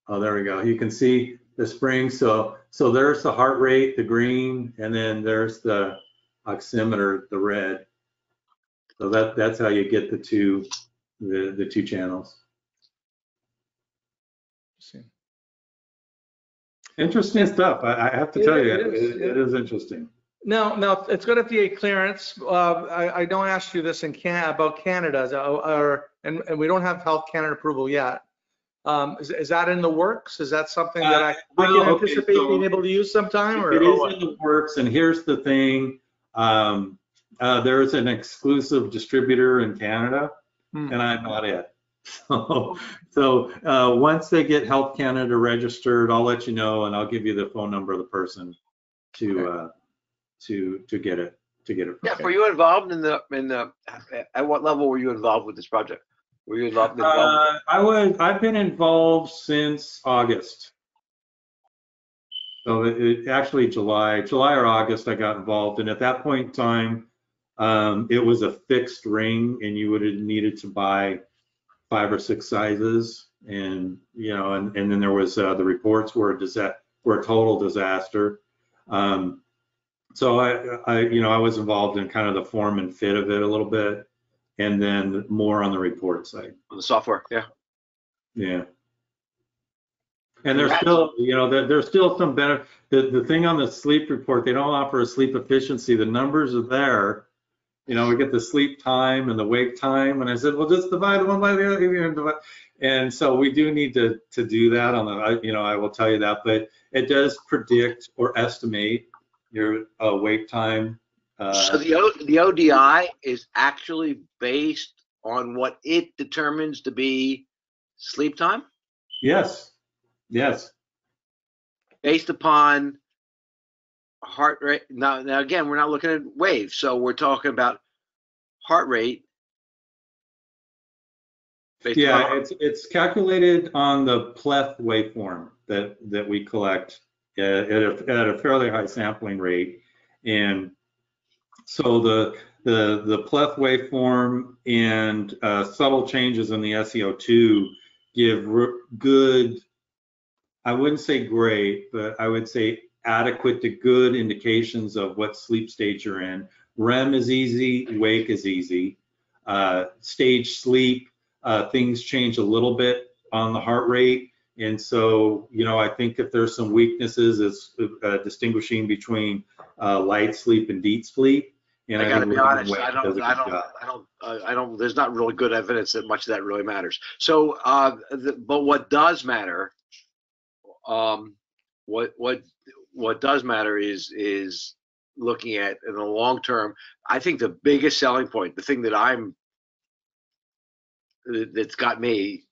Speaker 2: Oh, there we go. You can see the springs. So there's the heart rate, the green, and then there's the oximeter, the red. So that's how you get the two channels. Interesting stuff. I have to tell you, it is interesting.
Speaker 1: Now it's got FDA clearance. I don't ask you this about Canada, and we don't have Health Canada approval yet. Is that in the works? Is that something that I can anticipate being able to use sometime?
Speaker 2: It is in the works, and here's the thing. There's an exclusive distributor in Canada, and I'm not it. So once they get Health Canada registered, I'll let you know, and I'll give you the phone number of the person to get it.
Speaker 6: Yeah. Were you involved in the? At what level were you involved with this project? Were you involved?
Speaker 2: I've been involved since August. So actually July or August I got involved, and at that point in time, It was a fixed ring, and you would have needed to buy 5 or 6 sizes, and and then there was the reports were a total disaster. So I was involved in kind of the form and fit of it a little bit, and then more on the report side.
Speaker 6: On the software, yeah.
Speaker 2: Yeah. And there's still, there's still some benefit. The thing on the sleep report, they don't offer a sleep efficiency. The numbers are there. We get the sleep time and the wake time. And I said, well, just divide one by the other. And so we do need to do that on the, I will tell you that, but it does predict or estimate your wake time.
Speaker 6: So the ODI is actually based on what it determines to be sleep time?
Speaker 2: Yes. Yes.
Speaker 6: Based upon heart rate. Now again, we're not looking at waves, so we're talking about heart rate.
Speaker 2: Yeah, it's calculated on the pleth waveform that we collect at a fairly high sampling rate, and so the pleth waveform and subtle changes in the SEO2 give good, I wouldn't say great, but I would say adequate to good indications of what sleep stage you're in. REM is easy, wake is easy. Stage sleep, things change a little bit on the heart rate. And so, I think if there's some weaknesses, it's distinguishing between light sleep and deep sleep. And
Speaker 6: I gotta be honest, I don't, there's not really good evidence that much of that really matters. So, but what does matter, what does matter is looking at in the long term. I think the biggest selling point, the thing that's got me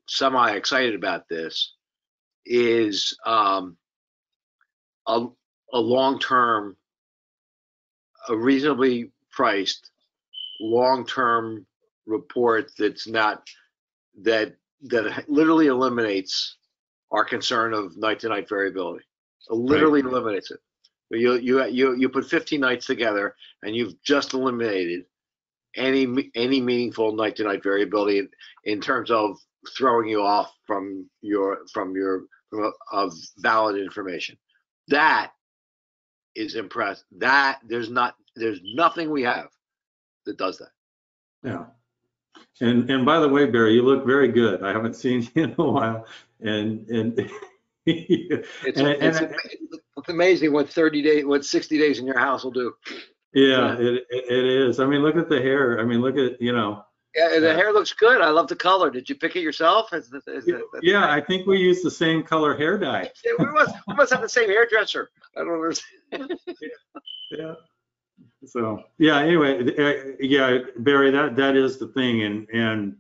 Speaker 6: semi excited about this, is a long-term, a reasonably priced long-term report that literally eliminates our concern of night-to-night variability. It literally eliminates it. You put 15 nights together, and you've just eliminated any meaningful night-to-night variability in terms of throwing you off from valid information. That is impressive. That there's nothing we have that does that.
Speaker 2: Yeah. And by the way, Barry, you look very good. I haven't seen you in a while, and
Speaker 6: it's amazing what 60 days in your house will do.
Speaker 2: Yeah, it is. I mean, look at the hair. I mean, look at
Speaker 6: Yeah, the hair looks good. I love the color. Did you pick it yourself?
Speaker 2: Yeah, I think we used the same color hair dye.
Speaker 6: We must have the same hairdresser. I don't understand.
Speaker 2: Yeah. So yeah. Anyway, yeah, Barry, that is the thing, and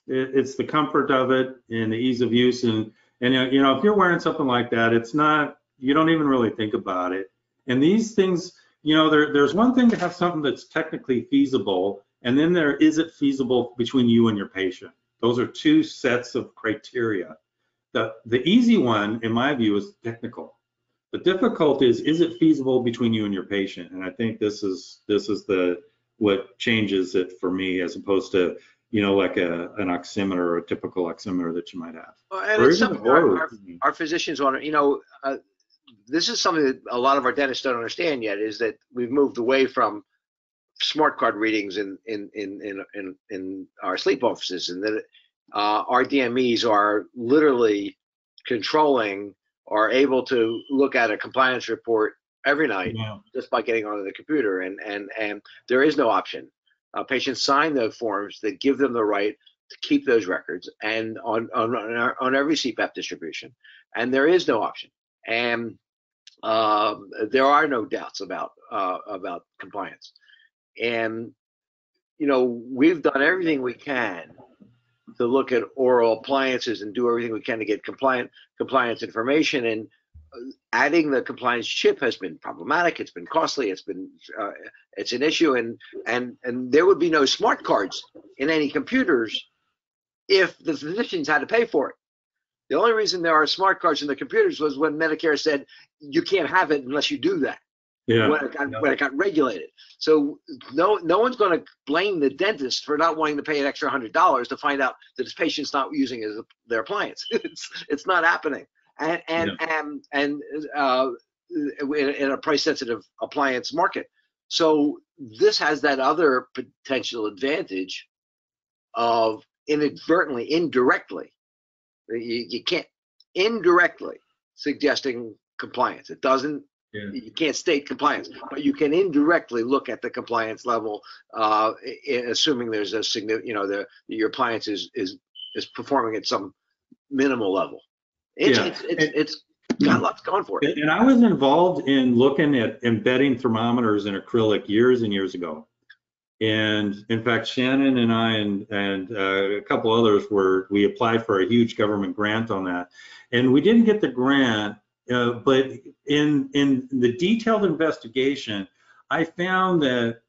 Speaker 2: it's the comfort of it and the ease of use, and if you're wearing something like that, it's not, you don't even really think about it. And these things, there's one thing to have something that's technically feasible, and then there is it feasible between you and your patient. Those are two sets of criteria. The easy one, in my view, is technical. The difficult is it feasible between you and your patient? And I think this is what changes it for me, as opposed to like an oximeter or a typical oximeter that you might have.
Speaker 6: Well, and it's something our physicians want to, this is something that a lot of our dentists don't understand yet, is that we've moved away from smart card readings in our sleep offices, and that our DMEs are literally controlling, are able to look at a compliance report every night just by getting onto the computer, and there is no option. Patients sign the forms that give them the right to keep those records, and on every CPAP distribution, and there is no option, and there are no doubts about compliance. And we've done everything we can to look at oral appliances and do everything we can to get compliance information, and adding the compliance chip has been problematic. It's been costly. It's an issue, and there would be no smart cards in any computers if the physicians had to pay for it. The only reason there are smart cards in the computers was when Medicare said you can't have it unless you do that.
Speaker 2: Yeah.
Speaker 6: when it got regulated. So no one's going to blame the dentist for not wanting to pay an extra $100 to find out that his patient's not using their appliance. It's not happening. And in a price-sensitive appliance market. So this has that other potential advantage of indirectly, you can't indirectly suggesting compliance. It doesn't. Yeah. You can't state compliance, but you can indirectly look at the compliance level, assuming there's a significant, your appliance is performing at some minimal level. It's got lots going for it.
Speaker 2: And I was involved in looking at embedding thermometers in acrylic years and years ago. And in fact, Shannon and I and a couple others we applied for a huge government grant on that. And we didn't get the grant, but in the detailed investigation, I found that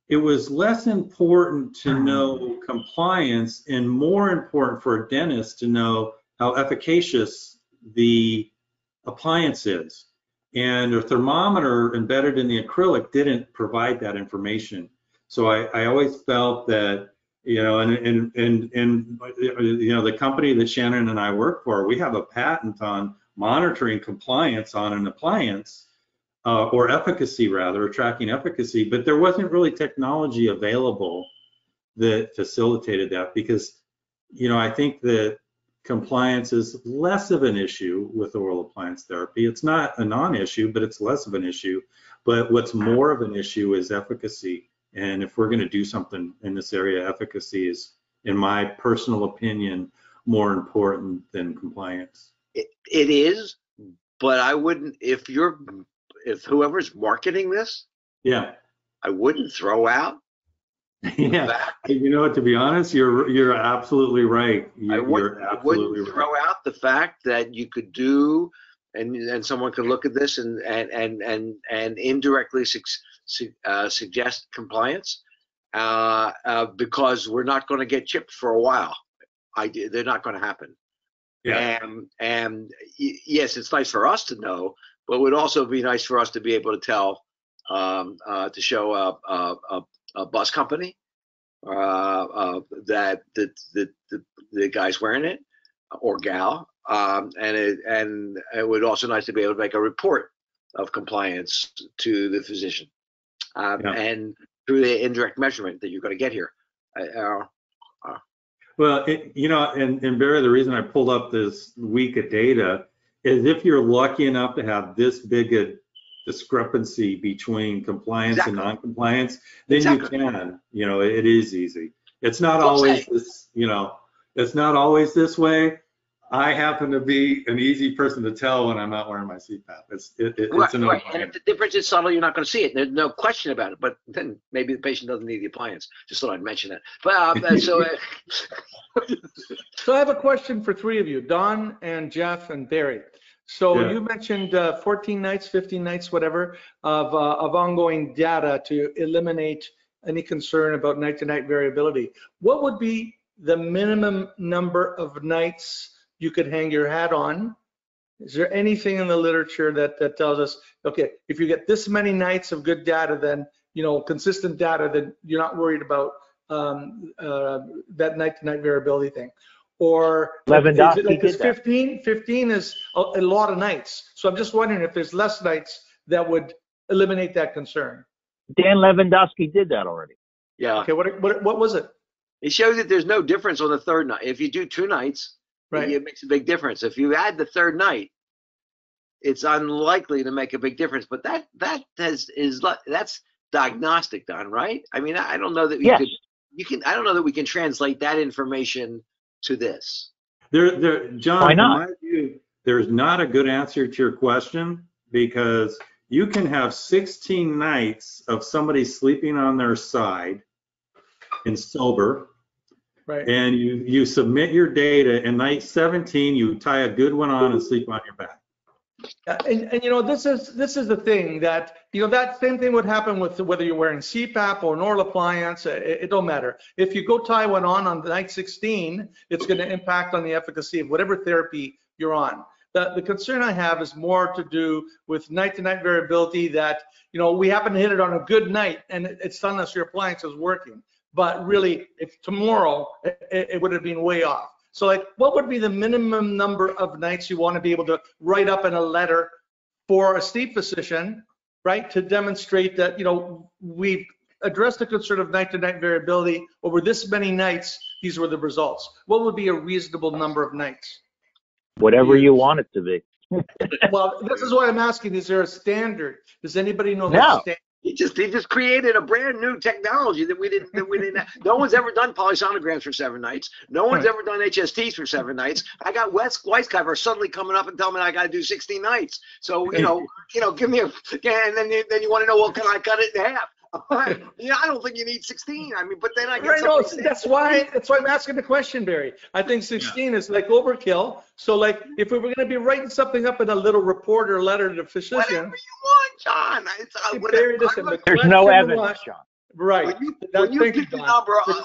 Speaker 2: it was less important to know compliance and more important for a dentist to know how efficacious the appliance is. And a thermometer embedded in the acrylic didn't provide that information. So I always felt that, and the company that Shannon and I work for, we have a patent on monitoring compliance on an appliance, or efficacy rather, tracking efficacy, but there wasn't really technology available that facilitated that because, I think that compliance is less of an issue with oral appliance therapy. It's not a non-issue, but it's less of an issue. But what's more of an issue is efficacy. And if we're going to do something in this area, efficacy is, in my personal opinion, more important than compliance.
Speaker 6: It is, but I wouldn't, if whoever's marketing this,
Speaker 2: yeah,
Speaker 6: I wouldn't throw out.
Speaker 2: Yeah, to be honest, you're absolutely right.
Speaker 6: I wouldn't throw out the fact that you could do, and someone could look at this and indirectly suggest compliance, because we're not going to get chipped for a while. They're not going to happen.
Speaker 2: Yeah.
Speaker 6: And yes, it's nice for us to know, but it would also be nice for us to be able to tell, to show a bus company that the guy's wearing it, or gal, and it would also nice to be able to make a report of compliance to the physician, and through the indirect measurement that you're going to get here.
Speaker 2: Well, and Barry, the reason I pulled up this week of data is if you're lucky enough to have this big a discrepancy between compliance and non-compliance, then you can, it is easy. It's not always this, it's not always this way. I happen to be an easy person to tell when I'm not wearing my CPAP. It's
Speaker 6: right. And if the difference is subtle, you're not going to see it. There's no question about it. But then maybe the patient doesn't need the appliance. Just thought I'd mention that. But so
Speaker 1: I have a question for three of you, Don and Jeff and Barry. So you mentioned 14 nights, 15 nights, whatever, of ongoing data to eliminate any concern about night-to-night variability. What would be the minimum number of nights you could hang your hat on? Is there anything in the literature that tells us, okay, if you get this many nights of good data, then, consistent data, then you're not worried about that night-to-night variability thing? Or is it like this 15? 15 is a lot of nights. So I'm just wondering if there's less nights that would eliminate that concern.
Speaker 5: Dan Lewandowski did that already.
Speaker 6: Yeah.
Speaker 1: Okay, what was it?
Speaker 6: It shows that there's no difference on the third night. If you do 2 nights, right, it makes a big difference. If you add the third night, it's unlikely to make a big difference. But that's diagnostic, Don, right? I mean, I don't know that I don't know that we can translate that information to this.
Speaker 2: John,
Speaker 5: why not?
Speaker 2: In my view, there's not a good answer to your question, because you can have 16 nights of somebody sleeping on their side and sober,
Speaker 1: right?
Speaker 2: And you submit your data, and night 17 you tie a good one on and sleep on your back.
Speaker 1: And this is the thing that that same thing would happen with whether you're wearing CPAP or an oral appliance. It don't matter. If you go tie one on night 16, it's going to impact on the efficacy of whatever therapy you're on. The concern I have is more to do with night-to-night variability that, we happen to hit it on a good night and it's telling us your appliance is working. But really, if tomorrow, it would have been way off. So like, what would be the minimum number of nights you want to be able to write up in a letter for a sleep physician, right, to demonstrate that, we've addressed the concern of night-to-night variability over this many nights, these were the results. What would be a reasonable number of nights?
Speaker 5: Whatever you want it to be.
Speaker 1: Well, this is why I'm asking, is there a standard? Does anybody know the
Speaker 5: No.
Speaker 1: standard?
Speaker 6: He just created a brand new technology that we didn't have. No one's ever done polysomnograms for 7 nights. No one's ever done HSTs for 7 nights. I got Wyscarver suddenly coming up and telling me I got to do 16 nights. So give me and then you want to know, well, can I cut it in half? I don't think you need 16. I mean, but then I get
Speaker 1: that's why I'm asking the question, Barry. I think 16 is like overkill. So like, if we were going to be writing something up in a little report or letter to the physician,
Speaker 6: whatever you want, John.
Speaker 1: Barry, listen,
Speaker 5: there's no evidence, John.
Speaker 1: Right.
Speaker 6: When you pick the number,
Speaker 1: the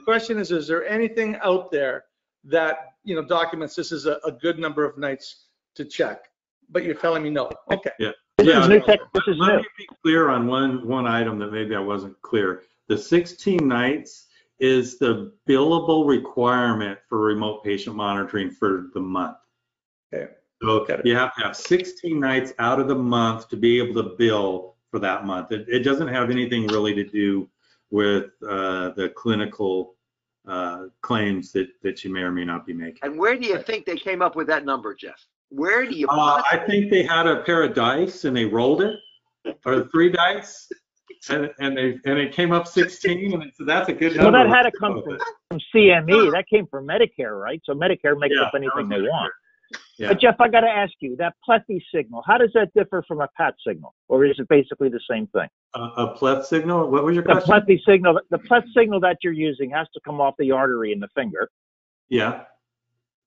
Speaker 1: question is there anything out there that documents this is a good number of nights to check? But you're telling me no. Okay.
Speaker 2: Yeah.
Speaker 5: This is
Speaker 2: Let
Speaker 5: new.
Speaker 2: me be clear on one item that maybe I wasn't clear. The 16 nights is the billable requirement for remote patient monitoring for the month.
Speaker 1: Okay.
Speaker 2: So you have to have 16 nights out of the month to be able to bill for that month. It doesn't have anything really to do with the clinical claims that you may or may not be making.
Speaker 6: And where do you think they came up with that number, Jeff? Where do you?
Speaker 2: I think they had a pair of dice and they rolled it, or 3 dice, and it came up 16, and so that's a good number.
Speaker 5: Well, that had to come from CME. That came from Medicare, right? So Medicare makes up anything they want.
Speaker 2: Yeah.
Speaker 5: But Jeff, I got to ask you, that plethy signal, how does that differ from a PAT signal, or is it basically the same thing?
Speaker 2: A pleth signal? What was your
Speaker 5: The
Speaker 2: question?
Speaker 5: pleth signal that you're using has to come off the artery in the finger.
Speaker 2: Yeah.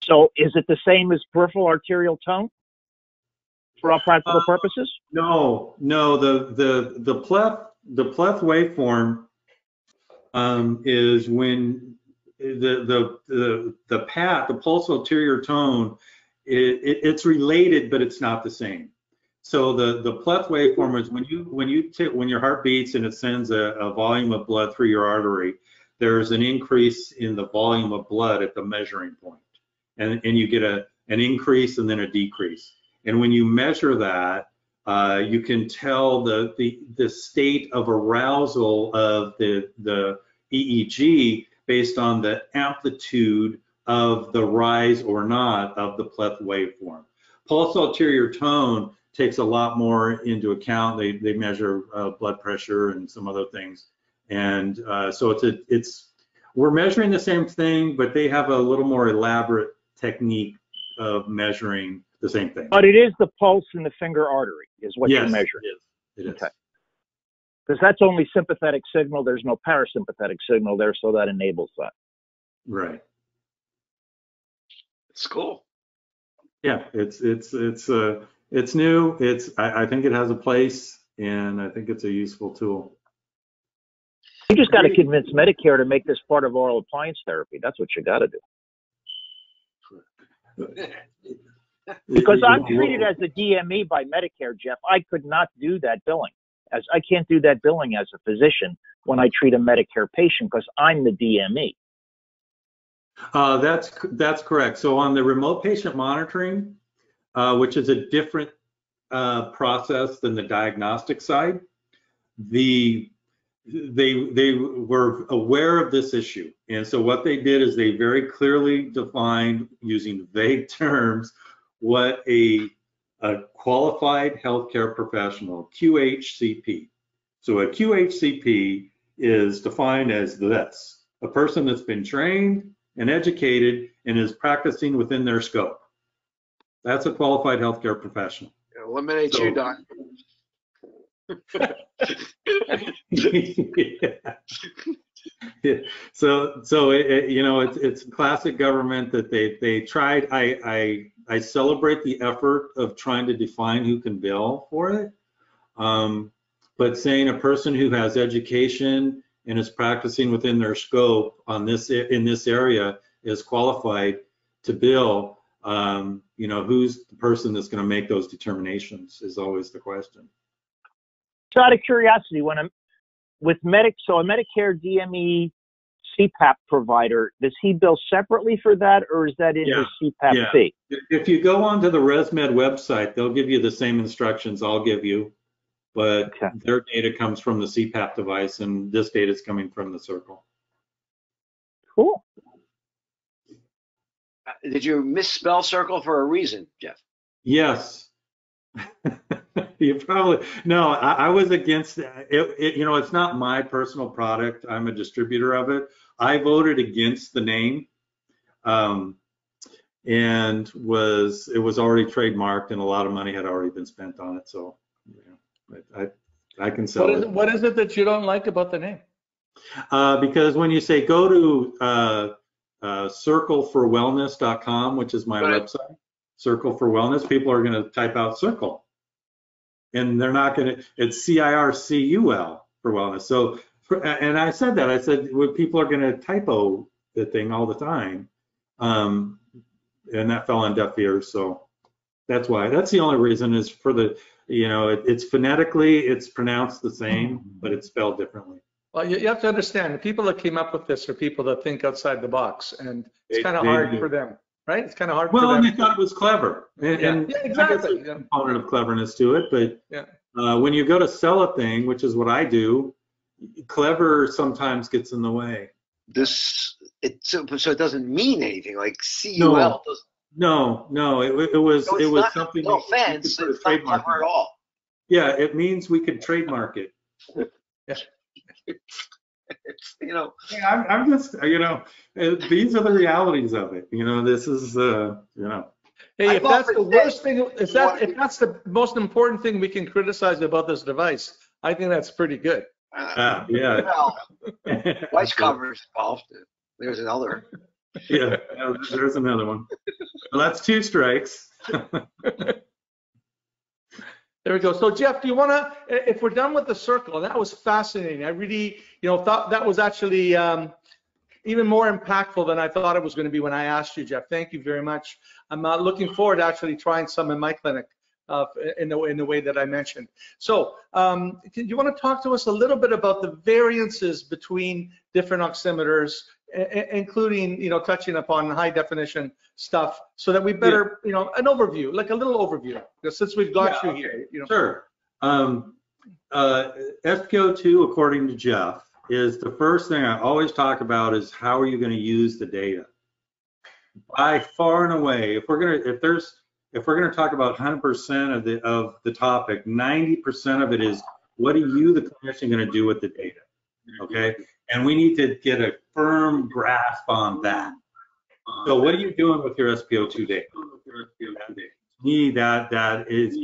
Speaker 5: So is it the same as peripheral arterial tone for all practical purposes?
Speaker 2: No. The pleth waveform is when the PAT, the pulse ulterior tone, it's related, but it's not the same. So the pleth waveform is when your heart beats and it sends a volume of blood through your artery, there's an increase in the volume of blood at the measuring point. And you get an increase and then a decrease. And when you measure that, you can tell the state of arousal of the EEG based on the amplitude of the rise or not of the pleth waveform. Pulse ulterior tone takes a lot more into account. They measure blood pressure and some other things. And so we're measuring the same thing, but they have a little more elaborate technique of measuring the same thing.
Speaker 5: But it is the pulse in the finger artery is what you're measuring.
Speaker 2: It is.
Speaker 5: Okay. Because that's only sympathetic signal. There's no parasympathetic signal there, so that enables that.
Speaker 2: Right.
Speaker 6: It's cool.
Speaker 2: Yeah, it's new. I think it has a place, and I think it's a useful tool.
Speaker 5: You just got to convince Medicare to make this part of oral appliance therapy. That's what you got to do. Because I'm treated as a DME by Medicare, Jeff. I could not do that billing. I can't do that billing as a physician when I treat a Medicare patient because I'm the DME.
Speaker 2: That's correct. So on the remote patient monitoring, which is a different process than the diagnostic side, they were aware of this issue. And so what they did is they very clearly defined, using vague terms, what a qualified healthcare professional, QHCP. So a QHCP is defined as this: a person that's been trained and educated and is practicing within their scope. That's a qualified healthcare professional.
Speaker 6: Eliminate you, Doc.
Speaker 2: Yeah. So it's classic government that they tried. I celebrate the effort of trying to define who can bill for it, but saying a person who has education and is practicing within their scope in this area is qualified, to bill, you know, who's the person that's going to make those determinations is always the question.
Speaker 5: So out of curiosity, when I'm with a Medicare DME CPAP provider, does he bill separately for that, or is that in his CPAP fee?
Speaker 2: If you go onto the ResMed website, they'll give you the same instructions I'll give you, but their data comes from the CPAP device, and this data is coming from the Circul.
Speaker 5: Cool.
Speaker 6: Did you misspell Circul for a reason, Jeff?
Speaker 2: Yes. You probably, no, I was against it. You know, it's not my personal product. I'm a distributor of it. I voted against the name, and it was already trademarked, and a lot of money had already been spent on it. So, yeah, I can sell it.
Speaker 1: What is it that you don't like about the name?
Speaker 2: Because when you say go to circulforwellness.com, which is my website, Circul for Wellness, people are going to type out Circul, and they're not going to. It's CIRCUL for wellness. So, and I said that. I said, well, people are going to typo the thing all the time, and that fell on deaf ears. So that's why. That's the only reason is for the, you know, it's phonetically it's pronounced the same, but it's spelled differently.
Speaker 1: Well, you have to understand, the people that came up with this are people that think outside the box, and it's kind of hard for them, right? It's kind of hard for them.
Speaker 2: Well, and they thought it was clever. And
Speaker 1: yeah, exactly.
Speaker 2: There's a component of cleverness to it, but when you go to sell a thing, which is what I do, clever sometimes gets in the way.
Speaker 6: So it doesn't mean anything, like CUL doesn't.
Speaker 2: No, it was something.
Speaker 6: No offense, it's not clever at all.
Speaker 2: Yeah, it means we could trademark it.
Speaker 6: It's, you know.
Speaker 2: Yeah, I'm just, you know, these are the realities of it. You know, this is, you know.
Speaker 1: Hey, if that's the worst thing, if that's the most important thing we can criticize about this device, I think that's pretty good.
Speaker 2: Yeah.
Speaker 6: Well, Wyscarver's involved. There's another.
Speaker 2: Yeah, there's another one. Well, that's 2 strikes.
Speaker 1: There we go. So Jeff, do you want to, if we're done with the Circul, that was fascinating. I really, you know, thought that was actually even more impactful than I thought it was going to be when I asked you, Jeff. Thank you very much. I'm looking forward to actually trying some in my clinic in the way that I mentioned. So do you want to talk to us a little bit about the variances between different oximeters, including, you know, touching upon high definition stuff, so that we better, you know, an overview, like a little overview, since we've got you here. You know.
Speaker 2: Sure. SPO2, according to Jeff, is the first thing I always talk about is how are you going to use the data? By far and away, if we're going to talk about 100% of the topic, 90% of it is what are you, the clinician, going to do with the data? Okay, and we need to get a firm grasp on that. So what are you doing with your SPO2 data? To me, that is,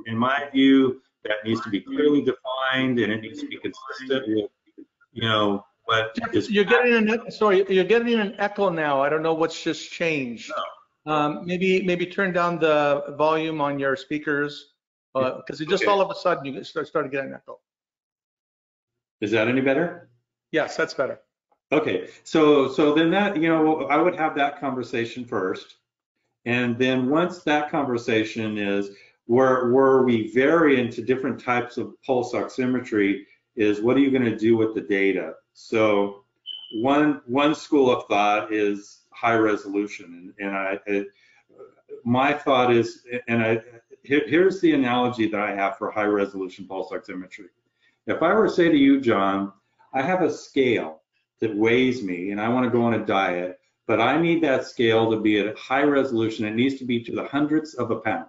Speaker 2: in my view, that needs to be clearly defined, and it needs to be consistent with, you know, what is.
Speaker 1: You're getting you're getting an echo now. I don't know what's just changed.
Speaker 2: No.
Speaker 1: Maybe turn down the volume on your speakers, because it just all of a sudden you started getting an echo.
Speaker 2: Is that any better?
Speaker 1: Yes, that's better.
Speaker 2: Okay, so then that, you know, I would have that conversation first, and then once that conversation is where we vary into different types of pulse oximetry is what are you going to do with the data? So one school of thought is high resolution, and my thought is, here's the analogy that I have for high resolution pulse oximetry. If I were to say to you, John, I have a scale that weighs me and I want to go on a diet, but I need that scale to be at high resolution. It needs to be to the hundredths of a pound.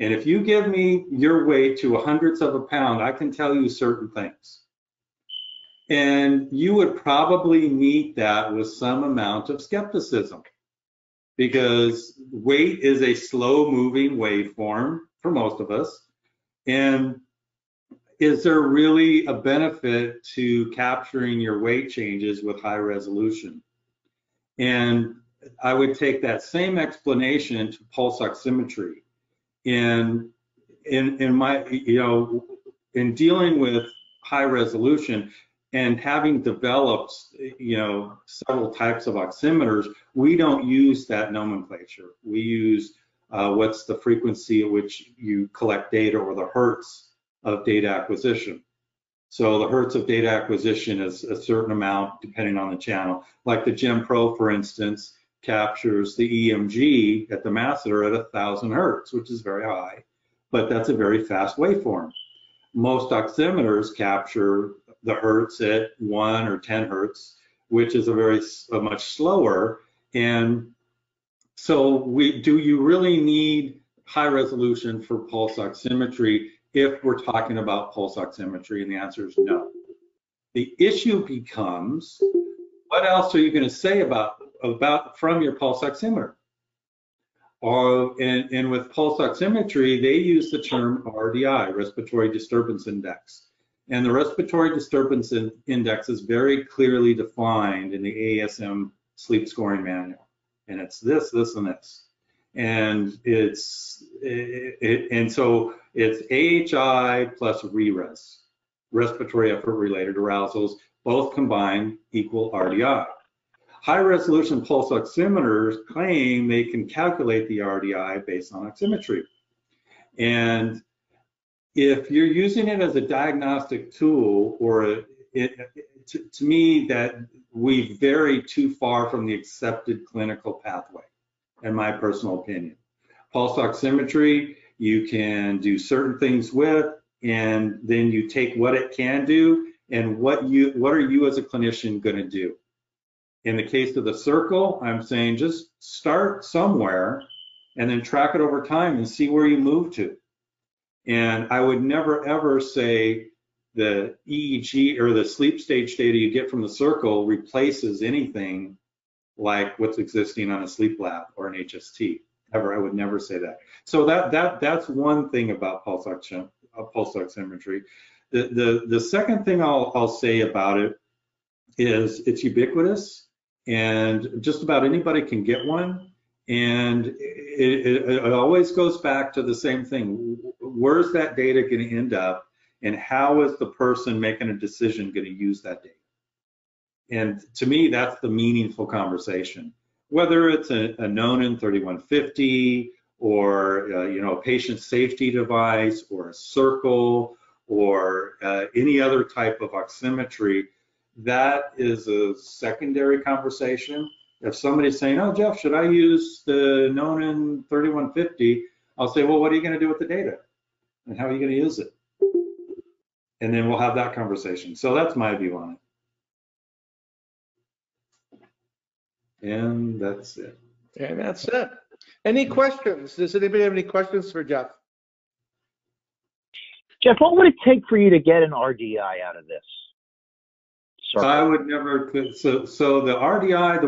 Speaker 2: And if you give me your weight to a hundredths of a pound, I can tell you certain things. And you would probably meet that with some amount of skepticism, because weight is a slow moving waveform for most of us. And is there really a benefit to capturing your weight changes with high resolution? And I would take that same explanation to pulse oximetry. And in my, you know, in dealing with high resolution, And having developed, several types of oximeters, we don't use that nomenclature. We use what's the frequency at which you collect data, or the hertz of data acquisition. So the hertz of data acquisition is a certain amount depending on the channel. Like the Gem Pro, for instance, captures the EMG at the masseter at 1,000 hertz, which is very high, but that's a very fast waveform. Most oximeters capture the hertz at 1 or 10 hertz, which is a much slower. And so do you really need high resolution for pulse oximetry if we're talking about pulse oximetry? And the answer is no. The issue becomes, what else are you going to say about from your pulse oximeter? And with pulse oximetry, they use the term RDI, respiratory disturbance index. And the respiratory disturbance index is very clearly defined in the ASM sleep scoring manual. And it's this, this, and this. And so it's AHI plus RERES, respiratory effort related arousals, both combined equal RDI. High resolution pulse oximeters claim they can calculate the RDI based on oximetry. And if you're using it as a diagnostic tool, or to me, that we vary too far from the accepted clinical pathway, in my personal opinion. Pulse oximetry, you can do certain things with, and then you take what it can do, and what are you as a clinician going to do? In the case of the Circul, I'm saying just start somewhere and then track it over time and see where you move to. And I would never ever say the EEG or the sleep stage data you get from the Circul replaces anything like what's existing on a sleep lab or an HST. Ever, I would never say that. So that's one thing about pulse oximetry. The second thing I'll say about it is it's ubiquitous, and just about anybody can get one. And it always goes back to the same thing. Where's that data going to end up, and how is the person making a decision going to use that data? And to me, that's the meaningful conversation. Whether it's a Nonin 3150 or a patient safety device or a Circul or any other type of oximetry, that is a secondary conversation. If somebody's saying, oh, Jeff, should I use the Nonin 3150? I'll say, well, what are you going to do with the data? And how are you going to use it? And then we'll have that conversation. So that's my view on it. And that's it.
Speaker 1: And that's it. Any questions? Does anybody have any questions for Jeff?
Speaker 5: Jeff, what would it take for you to get an RDI out of this? Circul.
Speaker 2: I would never. So the RDI,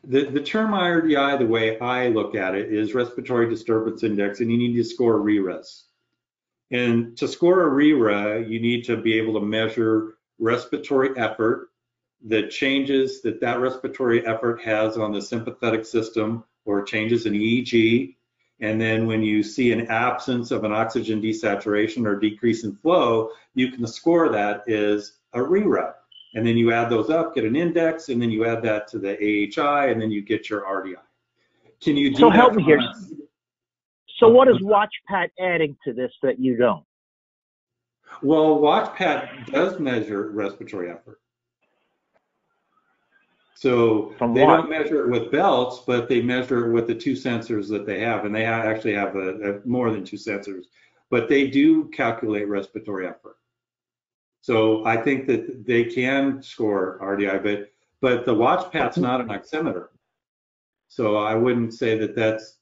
Speaker 2: the term RDI, the way I look at it, is respiratory disturbance index, and you need to score a RERES. And to score a RERA, you need to be able to measure respiratory effort, the changes that respiratory effort has on the sympathetic system, or changes in EEG. And then when you see an absence of an oxygen desaturation or decrease in flow, you can score that as a RERA. And then you add those up, get an index, and then you add that to the AHI, and then you get your RDI. Can you do
Speaker 5: so
Speaker 2: that?
Speaker 5: Help me here. So what is WatchPat adding to this that you don't?
Speaker 2: Well, WatchPat does measure respiratory effort. So they don't measure it with belts, but they measure it with the two sensors that they have, and they actually have more than two sensors. But they do calculate respiratory effort. So I think that they can score RDI, but the WatchPat's not an oximeter. So I wouldn't say that's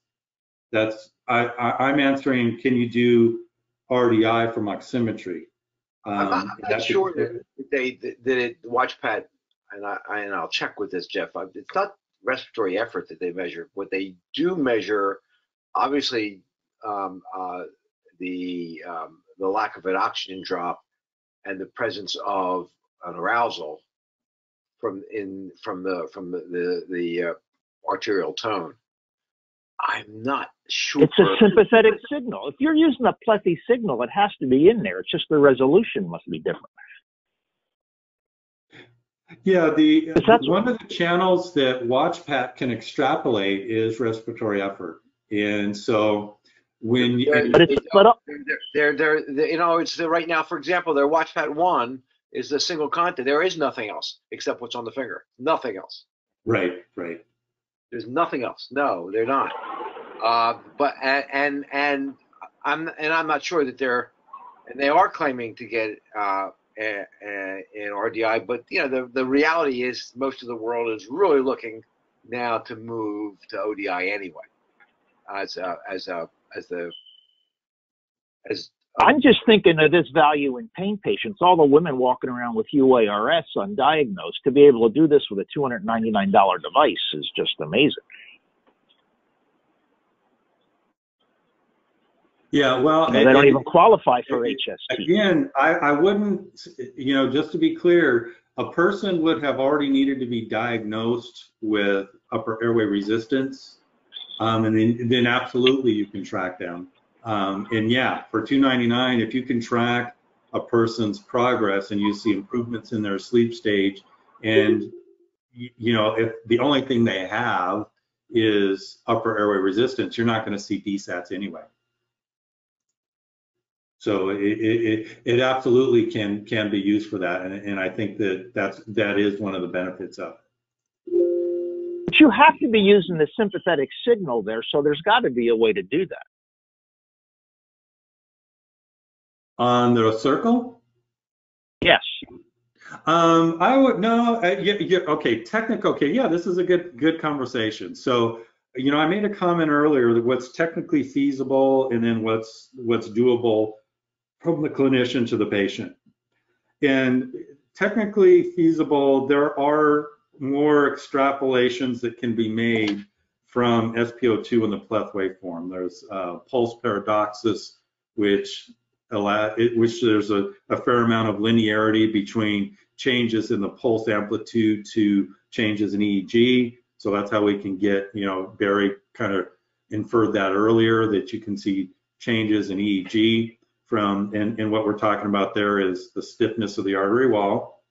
Speaker 2: I'm answering, can you do RDI from oximetry?
Speaker 6: I'm not sure that the WatchPat, and I'll check with this, Jeff. It's not respiratory effort that they measure. What they do measure, obviously, the lack of an oxygen drop and the presence of an arousal from the arterial tone. I'm not sure.
Speaker 5: It's a sympathetic signal. If you're using a plethy signal, it has to be in there. It's just the resolution must be different.
Speaker 2: Yeah, one of the channels that WatchPat can extrapolate is respiratory effort, and so when you,
Speaker 6: they're you know, it's right now, for example, their WatchPat 1 is the single content. There is nothing else except what's on the finger. Nothing else.
Speaker 2: right.
Speaker 6: There's nothing else. No, they're not. But and I'm not sure that they are claiming to get an RDI, but you know, the reality is most of the world is really looking now to move to ODI anyway.
Speaker 5: I'm just thinking of this value in pain patients. All the women walking around with UARS undiagnosed, to be able to do this with a $299 device is just amazing.
Speaker 2: Yeah, well,
Speaker 5: they don't even qualify for HST.
Speaker 2: Again, I wouldn't, you know, just to be clear, a person would have already needed to be diagnosed with upper airway resistance, and then absolutely you can track them. And yeah, for $299, if you can track a person's progress and you see improvements in their sleep stage, and you know, if the only thing they have is upper airway resistance, you're not going to see DSATs anyway. So it absolutely can be used for that, and I think that is one of the benefits of it.
Speaker 5: But you have to be using the sympathetic signal there, so there's got to be a way to do that.
Speaker 2: On the Circul?
Speaker 5: Yes.
Speaker 2: I would no. Okay, technical. Okay, yeah, this is a good conversation. So, you know, I made a comment earlier that what's technically feasible and then what's doable from the clinician to the patient. And technically feasible, there are more extrapolations that can be made from SpO2 in the pleth waveform. There's pulse paradoxis, which there's a fair amount of linearity between changes in the pulse amplitude to changes in EEG. So that's how we can get, you know, Barry kind of inferred that earlier, that you can see changes in EEG from, and what we're talking about there is the stiffness of the artery wall.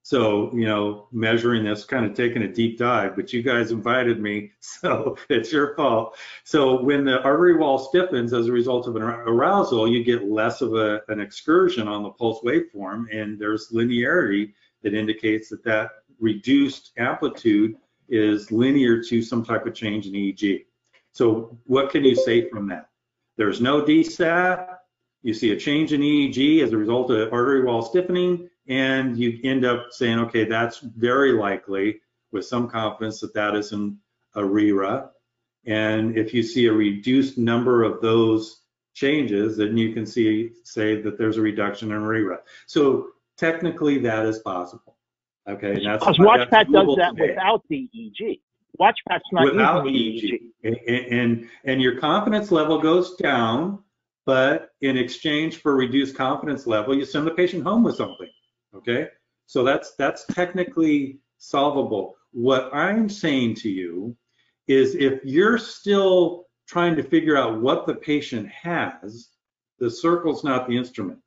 Speaker 2: So, you know, measuring this, kind of taking a deep dive, but you guys invited me, so it's your fault. So when the artery wall stiffens as a result of an arousal, you get less of an excursion on the pulse waveform, and there's linearity that indicates that reduced amplitude is linear to some type of change in EEG. So what can you say from that? There's no DSAT, you see a change in EEG as a result of artery wall stiffening, and you end up saying, okay, that's very likely with some confidence that is an ARERA. And if you see a reduced number of those changes, then you can say that there's a reduction in ARERA. So technically that is possible. Okay, and that's
Speaker 5: because WatchPat does that without the EEG. WatchPat's not
Speaker 2: without
Speaker 5: using
Speaker 2: EEG. And your confidence level goes down, but in exchange for reduced confidence level, you send the patient home with something. Okay, so that's technically solvable. What I'm saying to you is, if you're still trying to figure out what the patient has, the Circul's not the instrument.